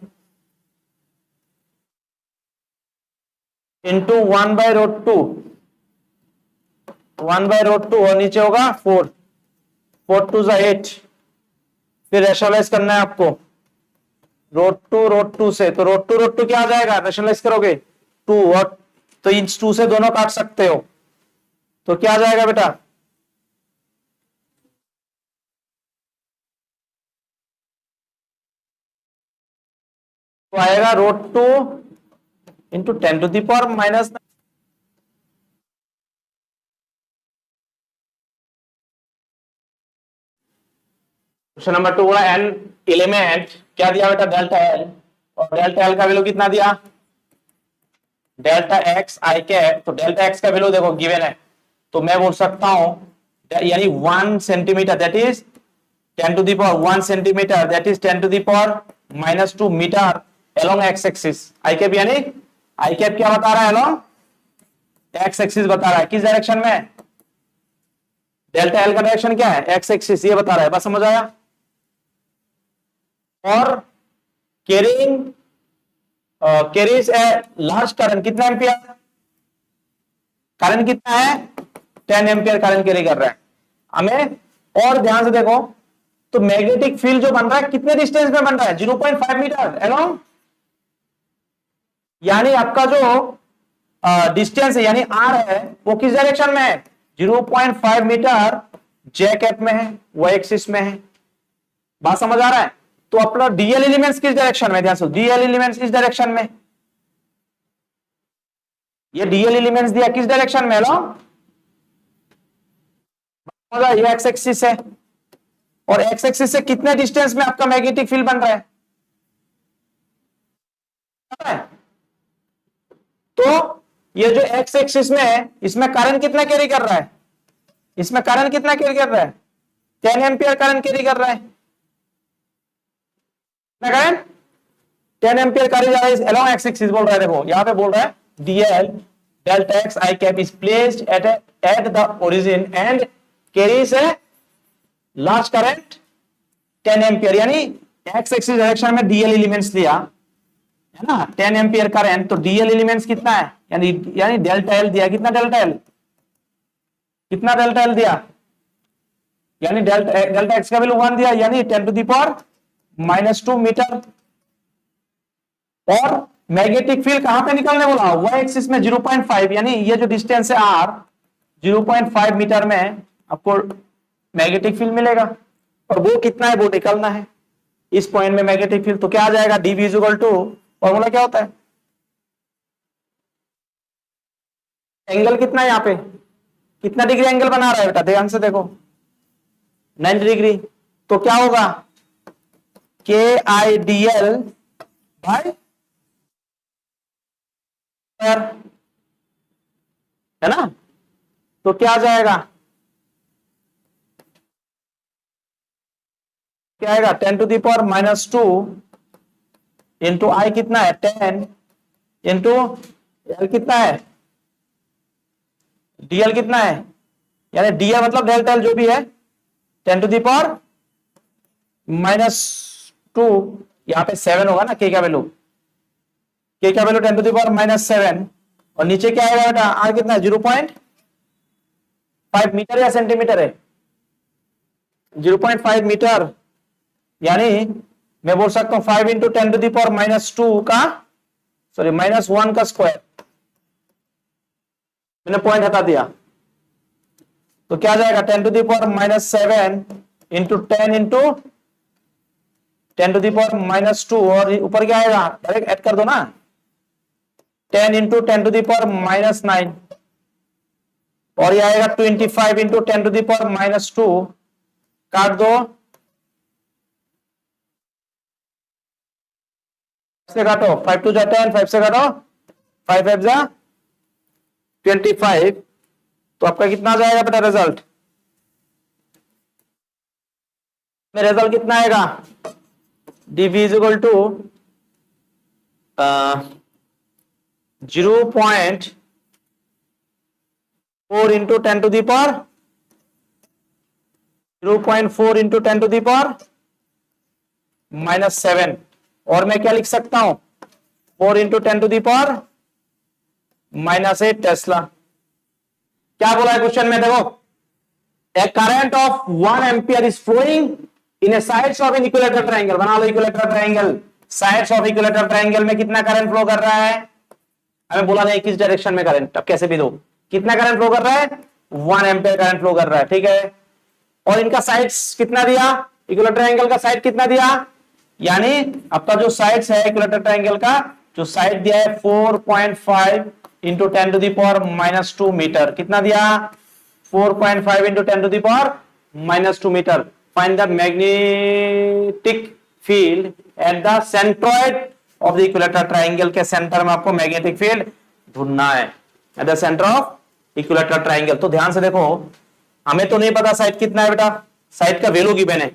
इंटू 1/√2, 1/√2 और नीचे होगा 4, 4 2 8। फिर रेशनलाइज करना है आपको √2 से, तो √2 क्या आ जाएगा, रेशनलाइज करोगे 2, और तो इन 2 से दोनों काट सकते हो, तो क्या आ जाएगा बेटा, तो आएगा √2 इंटू 10⁻⁻⁻। क्वेश्चन नंबर 2 बोला एन एलिमेंट क्या दिया बेटा, डेल्टा एल, और डेल्टा एल का वैल्यू कितना दिया, डेल्टा एक्स आई कैप। तो डेल्टा एक्स का वैल्यू देखो गिवन है, तो मैं बोल सकता हूं यानी 1 centimetre that is 10⁻1 centimetre that is 10⁻⁻2 metre along x axis. I cap यानी आई कैप क्या बता रहा है, along x एक्सिस बता रहा है, किस डायरेक्शन में, डेल्टा एल का डायरेक्शन क्या है, x एक्सिस, ये बता रहा है, बस समझ आया। और कैरीज ए लार्ज करंट, कितना एम्पियर, करंट कितना है, 10 एम्पियर करंट कैरी कर रहा है हमें। और ध्यान से देखो, तो मैग्नेटिक फील्ड जो बन रहा है कितने डिस्टेंस में बन रहा है, 0.5 मीटर एलोंग, यानी आपका जो डिस्टेंस है यानी आर है वो किस डायरेक्शन में है, 0.5 मीटर जे कैप में है, वो एक्सिस में है, बात समझ आ रहा है। तो अपना डीएल एलिमेंट्स किस डायरेक्शन में, ध्यान से, डीएल एलिमेंट्स इस डायरेक्शन में, ये डीएल एलिमेंट्स दिया किस डायरेक्शन में, लो ये एक्स एक्सिस है, और एक्स एक्सिस से कितने डिस्टेंस में आपका मैग्नेटिक फील्ड बन रहा है, तो ये जो एक्स एक्सिस में है इसमें करंट कितना कैरी कर रहा है, इसमें करंट कितना कैरी कर रहा है, 10 एम्पियर करंट कैरी कर रहा है, करंट 10 एम्पियर कैरी जा रहा है अलोंग एक्स एक्सिस, बोल रहा है, देखो यहां पे बोल रहा है DL delta x i cap is placed at the origin and carries a large current 10 ampere, यानी एक्स एक्सिस डायरेक्शन में डीएल एलिमेंट्स लिया है ना, 10 एम्पियर करंट, तो डीएल एलिमेंट्स कितना है, यानी डेल्टा एल दिया, कितना डेल्टा एल, कितना डेल्टा एल दिया, यानी डेल्टा एक्स का वैल्यू 1 दिया, यानी 10⁻⁻2 मीटर। और मैग्नेटिक फील्ड कहां पे निकलने बोला, वाई एक्सिस में 0.5, यानी ये जो डिस्टेंस है आर 0.5 मीटर में आपको मैग्नेटिक फील्ड मिलेगा, और वो कितना है वो निकलना है इस पॉइंट में मैग्नेटिक फील्ड। तो क्या आ जाएगा, d v equal to, formula क्या होता है, एंगल कितना है यहाँ पे, कितना डिग्री एंगल बना रहा है बेटा, ध्यान से देखो 90 डिग्री, तो क्या होगा k I d L by है ना, तो क्या आ जाएगा, क्या आएगा 10⁻⁻2 इंटू आई कितना है 10 इंटू एल कितना है, डीएल कितना है, यानी डीएल मतलब डेल्टा एल जो भी है 10⁻⁻2, यहां पे 7 होगा ना, के का वैल्यू, के का वैल्यू 10⁻⁷, और नीचे क्या आएगा बेटा, आर कितना है 0.5 मीटर या सेंटीमीटर है, 0.5 मीटर, यानी मैं बोल सकता हूं 5 इंटू 10⁻⁻2 का सॉरी -1 का स्क्वायर, मैंने पॉइंट हटा दिया, तो क्या जाएगा 10⁻⁷ इंटू 10 इंटू 10⁻⁻2, और ऊपर क्या आएगा, डायरेक्ट ऐड कर दो ना, 10 इंटू 10⁻⁹, और ये आएगा 25 इंटू 10⁻⁻2, काट दो, से काटो, 5 2 जा 10, 5 से काटो 5 5 जा 25, तो आपका कितना आ जाएगा बेटा रिजल्ट, में रिजल्ट कितना आएगा, d v is equal to 0.4 into 10⁻⁻7, और मैं क्या लिख सकता हूं 4 इंटू 10⁻⁻⁷, -8 टेस्ला। क्या बोला है क्वेश्चन में, देखो, a current of 1 ampere is flowing in a sides of an equilateral triangle. बना लो equilateral triangle, sides of equilateral triangle में कितना करंट फ्लो कर रहा है, हमें बोला नहीं किस डायरेक्शन में करंट, अब कैसे भी दो, कितना करंट फ्लो कर रहा है, 1 एम्पियर करंट फ्लो कर रहा है, ठीक है। और इनका साइड्स कितना दिया, इक्विलेटरल ट्रायंगल का साइड कितना दिया, यानी आपका जो साइड्स है इक्विलेटरल ट्रायंगल का जो साइड दिया है 4.5 इंटू 10⁻⁻2 मीटर, कितना दिया, 4.5 into 10⁻⁻2 metre. Find the magnetic field at the centroid of the equilateral triangle के सेंटर में आपको मैग्नेटिक फील्ड ढूंढना है, at the centre of equilateral triangle. तो ध्यान से देखो, हमें तो नहीं पता साइड कितना है बेटा, साइड का वैल्यू गिवन है।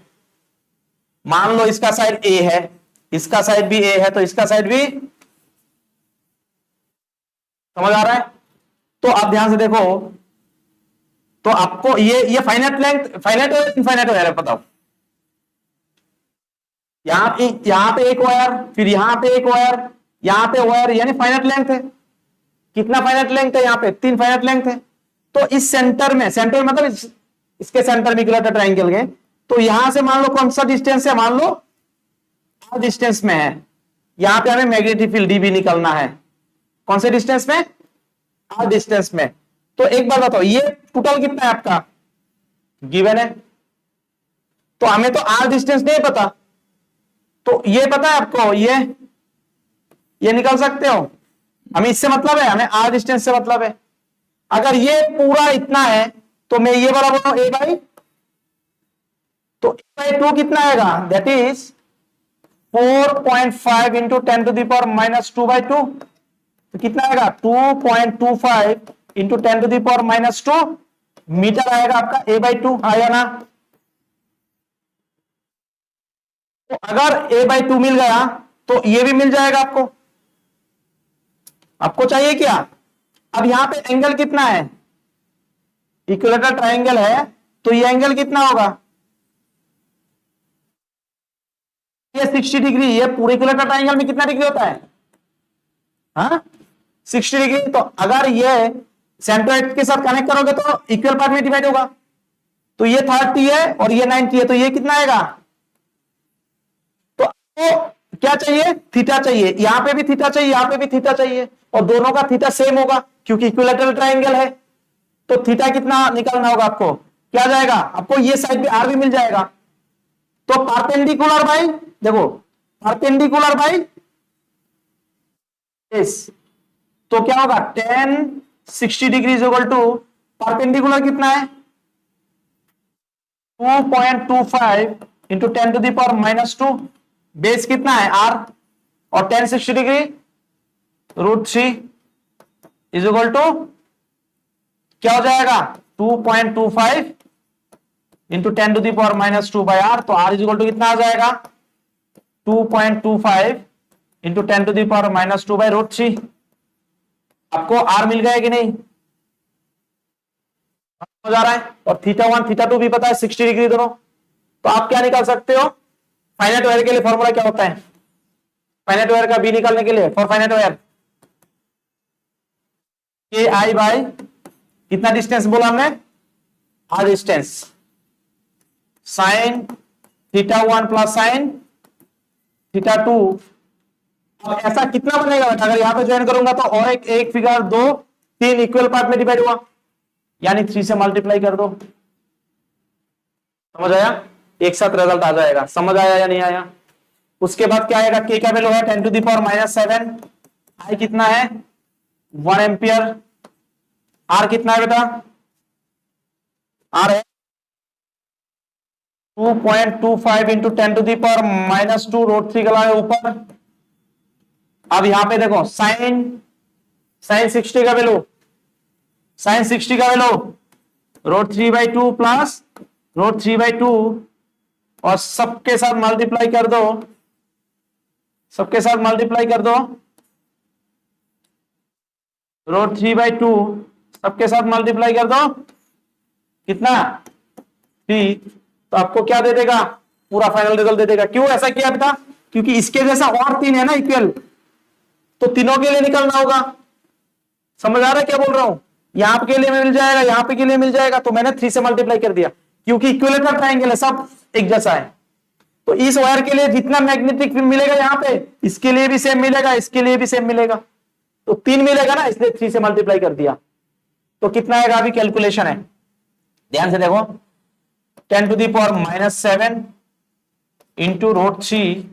मान लो इसका साइड ए है, इसका साइड भी ए है, तो इसका साइड भी, समझ आ रहा है। तो आप ध्यान से देखो, तो आपको ये फाइनाइट लेंथ, फाइनाइट है इनफाइनाइट है, बताओ। यहां पे एक वायर, फिर यहां पे एक वायर, यहां पे वायर, यानी फाइनाइट लेंथ है। कितना फाइनाइट लेंथ है, यहां पे 3 फाइनाइट लेंथ है। तो इस सेंटर में, सेंटर मतलब इसके सेंटर में इक्विलेटरल ट्रायंगल के, तो यहां से मान लो कौन सा डिस्टेंस है, मान लो आर डिस्टेंस में है। यहां पे हमें मैग्नेटिक फील्ड डी भी निकलना है, कौन से डिस्टेंस में, आर डिस्टेंस में। तो एक बार बताओ, ये टोटल कितना है आपका, गिवन है, तो हमें तो आर डिस्टेंस नहीं पता, तो ये पता है आपको, ये निकाल सकते हो। हमें इससे मतलब है, हमें आर डिस्टेंस से मतलब है। अगर ये पूरा इतना है तो मैं ये वाला बोलूं ए बाई, तो a/2 कितना आएगा, दैट इज 4.5 इंटू 10⁻⁻2/2। तो कितना आएगा, 2.25 इंटू 10⁻⁻2 मीटर आएगा आपका a/2, आया ना। तो अगर a/2 मिल गया तो ये भी मिल जाएगा आपको। आपको चाहिए क्या, अब यहां पे एंगल कितना है, इक्विलेटरल ट्रायंगल है, तो ये एंगल कितना होगा, ये 60 डिग्री। ये पूरे इक्विलेटरल ट्रायंगल में कितना डिग्री होता है, हाँ 60 डिग्री। तो अगर ये सेंट्रोइड के साथ कनेक्ट करोगे तो इक्वल पार्ट में डिवाइड होगा, तो ये 30 है और ये 90 है, तो ये कितना आएगा, तो क्या चाहिए, थीटा चाहिए। यहां पे भी थीटा चाहिए, यहां पे भी थीटा चाहिए, और दोनों का थीटा सेम होगा क्योंकि इक्विलेटरल ट्रायंगल है। तो थीटा कितना निकालना होगा आपको, क्या जाएगा, आपको ये साइड पे आर भी मिल जाएगा। तो परपेंडिकुलर बाई, देखो परपेंडिकुलर बाई इस, तो क्या होगा, 10 60 डिग्री इक्वल टू परपेंडिकुलर कितना है, 2.25 इंटू 10⁻⁻2, बेस कितना है आर, और 10 60 डिग्री √3 इज इक्वल टू क्या हो जाएगा, 2.25 इंटू 10⁻⁻2/r। तो r इज इक्वल टू कितना आ जाएगा, 2.25 इंटू 10⁻⁻2/√3। आपको r मिल गया कि नहीं, हो जा रहा है। और θ1 θ2 भी पता है, 60 डिग्री दोनों। तो आप क्या निकाल सकते हो, फाइनाइट वायर के लिए फॉर्मूला क्या होता है, फाइनाइट वायर का बी निकालने के लिए, फॉर फाइनाइट वायर के आई बाई कितना डिस्टेंस बोला हमने, R distance, sine θ1 plus sine θ2। अब ऐसा कितना बनेगा बेटा, अगर यहां पे ज्वाइन करूंगा तो, और एक फिगर 2 3 इक्वल पार्ट में डिवाइड हुआ, यानी 3 से मल्टीप्लाई कर दो, समझ आया, एक साथ रिजल्ट आ जाएगा। समझ आया या नहीं आया। उसके बाद क्या आएगा, के क्या वैल्यू है 10⁻⁻7, आई कितना है 1 एम्पियर, आर कितना है बेटा, आर है 2.25 इंटू 10⁻⁻2 √3 गला है ऊपर। अब यहां पे देखो साइन 60 का वैल्यू, साइन 60 का वैल्यू √3/2 प्लस √3/2, और सबके साथ मल्टीप्लाई कर दो, सबके साथ मल्टीप्लाई कर दो, √3/2 सबके साथ मल्टीप्लाई कर दो, कितना 3। तो आपको क्या दे देगा, पूरा फाइनल रिजल्ट दे देगा। क्यों ऐसा किया बेटा, क्योंकि इसके जैसा और 3 है ना इक्वल, तो तीनों के लिए निकलना होगा, समझ आ रहा है क्या बोल रहा हूं? यहां पे के लिए मिल जाएगा, यहां पे के लिए मिल जाएगा, तो मैंने 3 से मल्टीप्लाई कर दिया क्योंकि इक्विलेटरल ट्रायंगल है, सब एक जैसा है। तो इस वायर के लिए जितना मैग्नेटिक फील्ड मिलेगा यहां पे, इसके लिए भी सेम मिलेगा, इसके लिए भी सेम मिलेगा, तो 3 मिलेगा ना, इसलिए 3 से मल्टीप्लाई कर दिया। तो कितना आएगा अभी कैलकुलेशन है, ध्यान से देखो, 10⁻⁻7 इंटू √3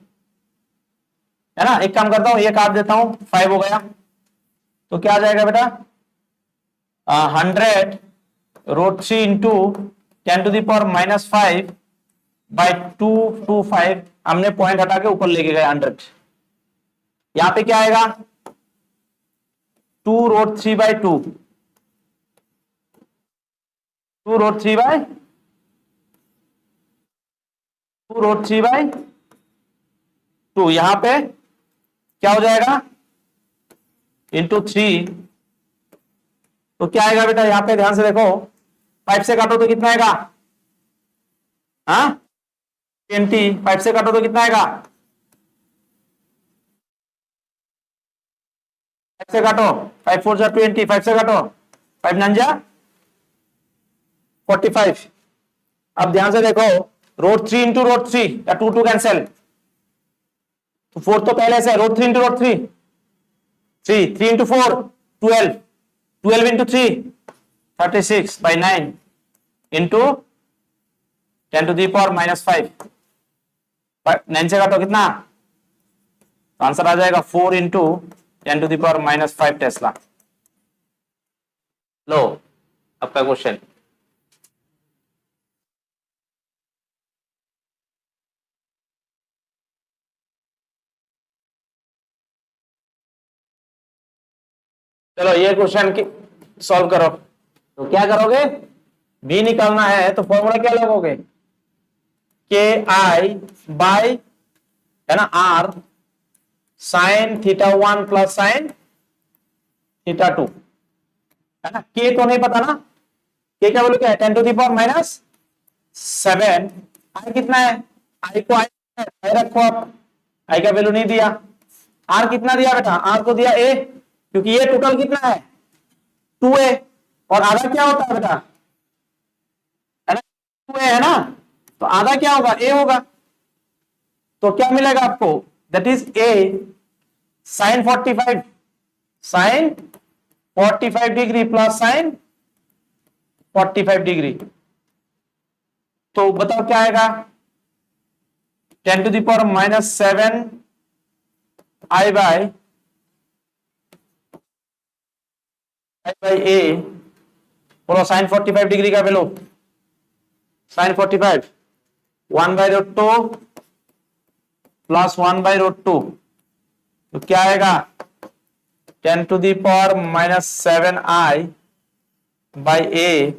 है ना। एक काम करता हूं, ये काट देता हूं, 5 हो गया, तो क्या आ जाएगा बेटा, 100 √3 इंटू 10⁻⁻5 बाई 225, हमने पॉइंट हटा के ऊपर लेके गए 100। यहां पे क्या आएगा, 2√3/2, 2√3/2, यहां पे क्या हो जाएगा, इंटू 3, तो क्या आएगा बेटा, यहां पे ध्यान से देखो, 5 से काटो तो कितना आएगा, हाँ 20, 5 से काटो तो कितना आएगा, 5 से काटो, 5 4 जा 20, 5 से काटो, 5 9 जा 45। अब ध्यान से देखो, √3 इंटू √3 या 2 कैंसिल, तो 4 तो पहले से, √3 इंटू √3 3, 3 इंटू 4 12, 12 इंटू 3 36/9 इंटू 10⁻⁻5, 9 से काटो कितना, आंसर आ जाएगा 4 इंटू 10⁻⁻5 टेस्ला। लो आपका क्वेश्चन। चलो ये क्वेश्चन की सॉल्व करो, तो क्या करोगे, बी निकालना है तो फॉर्मूला क्या लगोगे, के आई बाई है ना आर साइन θ1 प्लस साइन θ2 है ना। के तो नहीं पता ना, के क्या बोलो, क्या है 10⁻⁻7, आई कितना है, आई को आई रखो आप, आई का वैल्यू नहीं दिया, आर कितना दिया बेटा, आर को दिया ए, क्योंकि ये टोटल कितना है 2a, और आधा क्या होता है बेटा, है ना 2a है ना, तो आधा क्या होगा, a होगा, तो क्या मिलेगा आपको, that is a sine 45, sine 45 degree plus sine 45 degree, तो बताओ क्या आएगा, 10⁻⁻7 आई बाई ए, बोलो साइन 45 डिग्री का वैल्यू, साइन 45 1/√2 प्लस 1/√2, तो क्या आएगा 10⁻⁻7 आई बाई ए,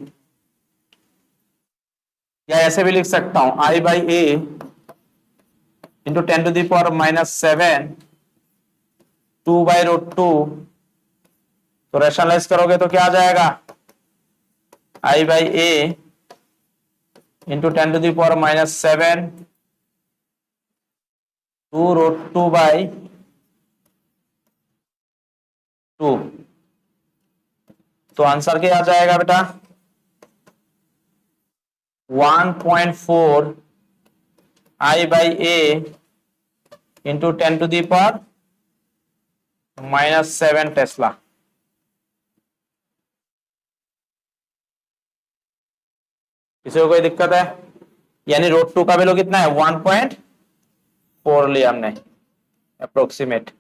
या ऐसे भी लिख सकता हूं आई बाई ए इंटू 10⁻⁻7 2/√2, तो रैशनलाइज करोगे तो क्या आ जाएगा, आई बाई ए इंटू 10⁻⁻7 2√2/2, तो आंसर क्या आ जाएगा बेटा 1.4 आई बाई ए इंटू 10⁻⁻7 टेस्ला। किसी को कोई दिक्कत है, यानी √2 का वैल्यू कितना है 1.4 लिया हमने अप्रोक्सीमेट।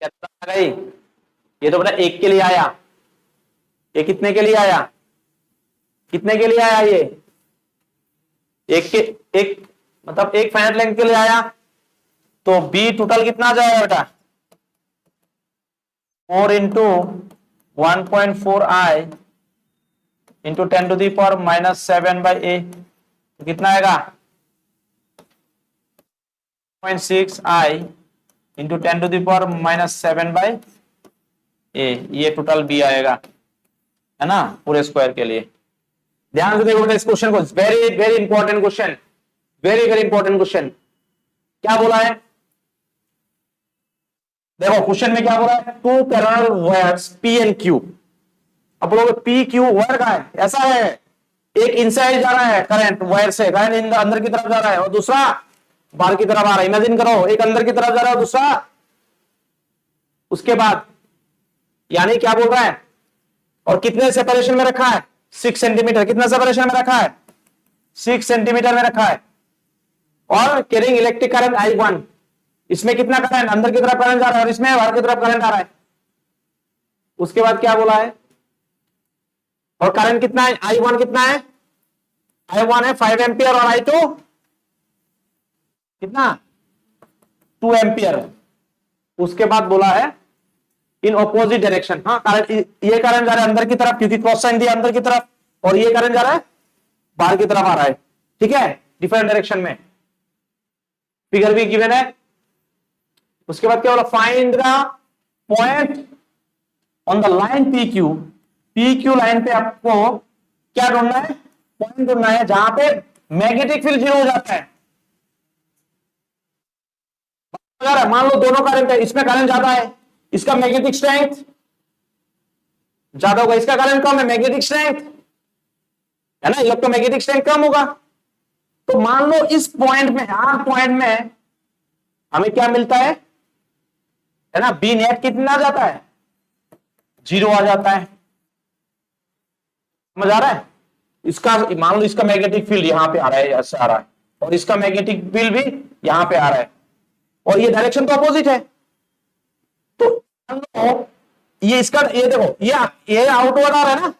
कितना आ गई, ये तो बेटा एक के लिए आया, ये कितने के लिए आया, कितने के लिए आया, ये एक के एक मतलब एक फाइनाइट लेंथ के लिए आया, तो बी टोटल कितना आ जाएगा बेटा 4 इंटू 1.4 आई इंटू 10⁻⁻7 बाई ए, तो कितना आएगा 0.6 आई इंटू 10⁻⁻7 बाई ए, ये टोटल बी आएगा है ना पूरे स्क्वायर के लिए। ध्यान से देखो इस क्वेश्चन को, very very important question, very very important question. क्या बोला है देखो क्वेश्चन में, क्या बोला है, two parallel wires P and Q. अब बोलोगे पी क्यू वायर का है, ऐसा है, एक इनसाइड जा रहा है करंट, वायर से करंट अंदर की तरफ जा रहा है और दूसरा बाहर की तरफ आ रहा है। इमेजिन करो, एक अंदर की तरफ जा रहा है और दूसरा, उसके बाद यानी क्या बोल रहा है, और कितने सेपरेशन में रखा है, 6 सेंटीमीटर। कितना सेपरेशन में रखा है, 6 सेंटीमीटर में रखा है। और कैरिंग इलेक्ट्रिक करंट I1, इसमें कितना करंट, अंदर की तरफ करंट जा रहा है और इसमें बाहर की तरफ करंट आ रहा है। उसके बाद क्या बोला है, और करंट कितना है, I1 कितना है, I1 है 5 एम्पियर और I2 कितना, 2 एम्पियर। उसके बाद बोला है इन ऑपोजिट डायरेक्शन। हाँ, करंट, ये करंट जा रहा है अंदर की तरफ क्योंकि क्रॉस साइन दिया अंदर की तरफ, और ये करंट जा रहा है बाहर की तरफ आ रहा है, ठीक है, डिफरेंट डायरेक्शन में। फिगर भी गिवन है। उसके बाद क्या बोला, find the point on the line P Q. P Q line पे आपको क्या ढूंढना है, पॉइंट ढूंढना है जहां पे मैग्नेटिक फील्ड 0 हो जाता है। मान लो दोनों करंट है, इसमें करंट ज्यादा है, इसका मैग्नेटिक स्ट्रेंथ ज्यादा होगा, इसका करंट कम है, मैग्नेटिक स्ट्रेंथ है ना, इलेक्ट्रोमैग्नेटिक स्ट्रेंथ कम होगा। तो मान लो इस पॉइंट में, आर पॉइंट में हमें क्या मिलता है ना, बी नेट कितना आ जाता है, 0 आ जाता है। समझ आ रहा है, इसका मान लो इसका मैग्नेटिक फील्ड यहां पे आ रहा है, ऐसे आ रहा है, और इसका मैग्नेटिक फील्ड भी यहां पे आ रहा है, और ये डायरेक्शन तो अपोजिट है। तो ये इसका, ये देखो, ये आउटवर्ड आ रहा है ना,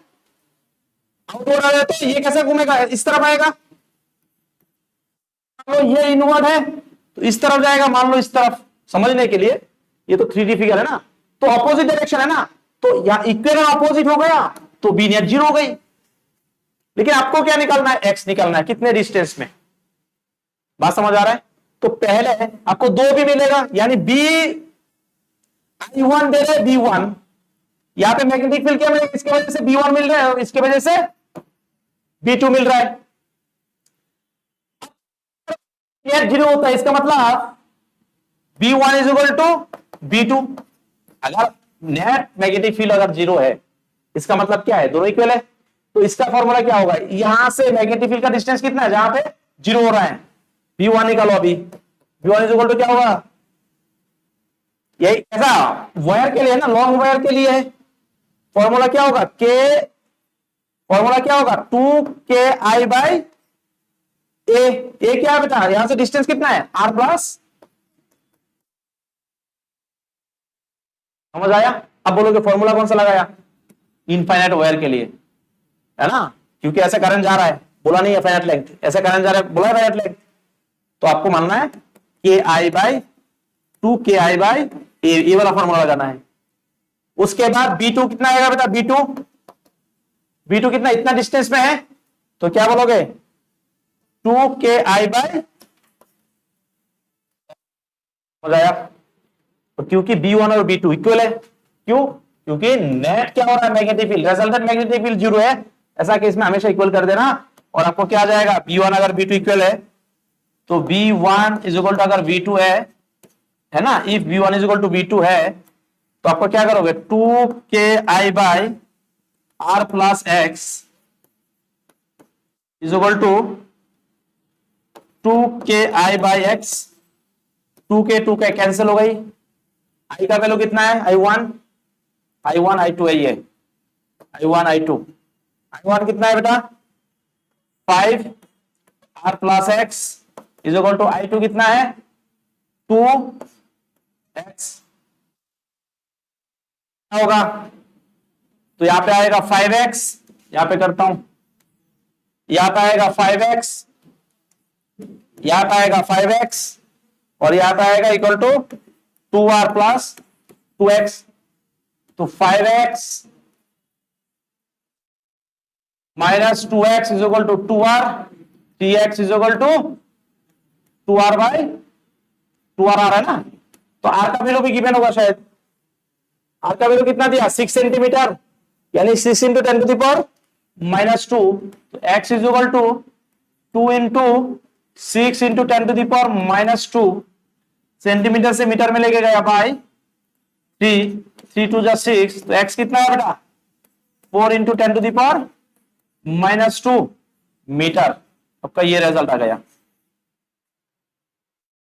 आउटवर्ड आ रहा है, तो ये कैसे घूमेगा, इस तरफ आएगा। मान लो ये इनवर्ड है तो इस तरफ जाएगा, मान लो इस तरफ, समझने के लिए, ये तो 3D फिगर है ना, तो अपोजिट डायरेक्शन है ना, तो यहां इक्वेशन अपोजिट हो गया तो बी नेट 0 हो गई। लेकिन आपको क्या निकालना है, एक्स निकालना है, कितने डिस्टेंस में। बात समझ आ रहा है। तो पहले आपको 2 भी मिलेगा, यानी बी I1 दे रहे B1, यहां पे मैग्नेटिक फील्ड क्या मिलेगा, इसकी वजह से B1 मिल रहा है और इसकी वजह से B2 मिल रहा है। नेट 0 होता है, इसका मतलब B1 is equal to B2। अगर नेट मैग्नेटिक फील्ड अगर 0 है, इसका मतलब क्या है, दोनों इक्वल है। तो इसका फॉर्मूला क्या होगा, यहां से मैग्नेटिक फील्ड का डिस्टेंस कितना है, जहां पे 0 हो रहा है, B1 निकालो अभी। B1 इज इक्वल टू क्या होगा, यही ऐसा वायर के लिए है ना, लॉन्ग वायर के लिए है, फॉर्मूला क्या होगा, फॉर्मूला क्या होगा, 2KI/A। ए क्या है बेटा, यहां से डिस्टेंस कितना है, R प्लस। समझ आया। अब बोलोगे फॉर्मूला कौन सा लगाया, इनफाइनाइट वायर के लिए, है ना, क्योंकि ऐसा करंट जा रहा है, बोला नहीं है फाइनाइट लेंथ, ऐसा करंट जा रहा है, बोला है फाइनाइट लेंथ, तो आपको मानना है KI/2KI/A, ये वाला फॉर्मूला लगाना है। उसके बाद B2 कितना आएगा बेटा, B2 कितना, इतना डिस्टेंस में है, तो क्या बोलोगे, 2KI/, हो जाएगा। तो क्योंकि B1 और B2 इक्वल है, क्यों, क्योंकि नेट क्या हो रहा है, magnetic field, resultant magnetic field 0 है, ऐसा केस में हमेशा इक्वल कर देना, और आपको क्या आ जाएगा, B1 अगर B2 इक्वल है तो B1 इज इक्वल टू, अगर B2 है ना, if B1 is equal to B2 है, तो आपको क्या करोगे, 2KI/R plus X is equal to 2KI/X। 2K cancel हो गई, I का वैल्यू कितना है, I1 I2 है, ये I1 I1 कितना है बेटा, 5R plus X is equal to I2 कितना है, 2X होगा। तो यहां पे आएगा 5X, यहां पे करता हूं, यहां पे आएगा 5X, यहां पे आएगा 5X, और यहां पे आएगा equal to 2R plus 2X। तो 5X minus 2X is equal to 2R, 3X is equal to 2R आ रहा है ना। तो R का वैल्यू भी गिवन होगा शायद, R का वैल्यू कितना दिया, 6 सेंटीमीटर, यानी 6 × 10⁻⁻⁴ -2, तो x is equal to 2 into 6 into 10 to the power -2 centimetre से मीटर में लेके गया बाय 3, 3 2 जा 6, तो x कितना है बेटा 4 into 10 to the power -2 metre. आपका ये रिजल्ट आ गया।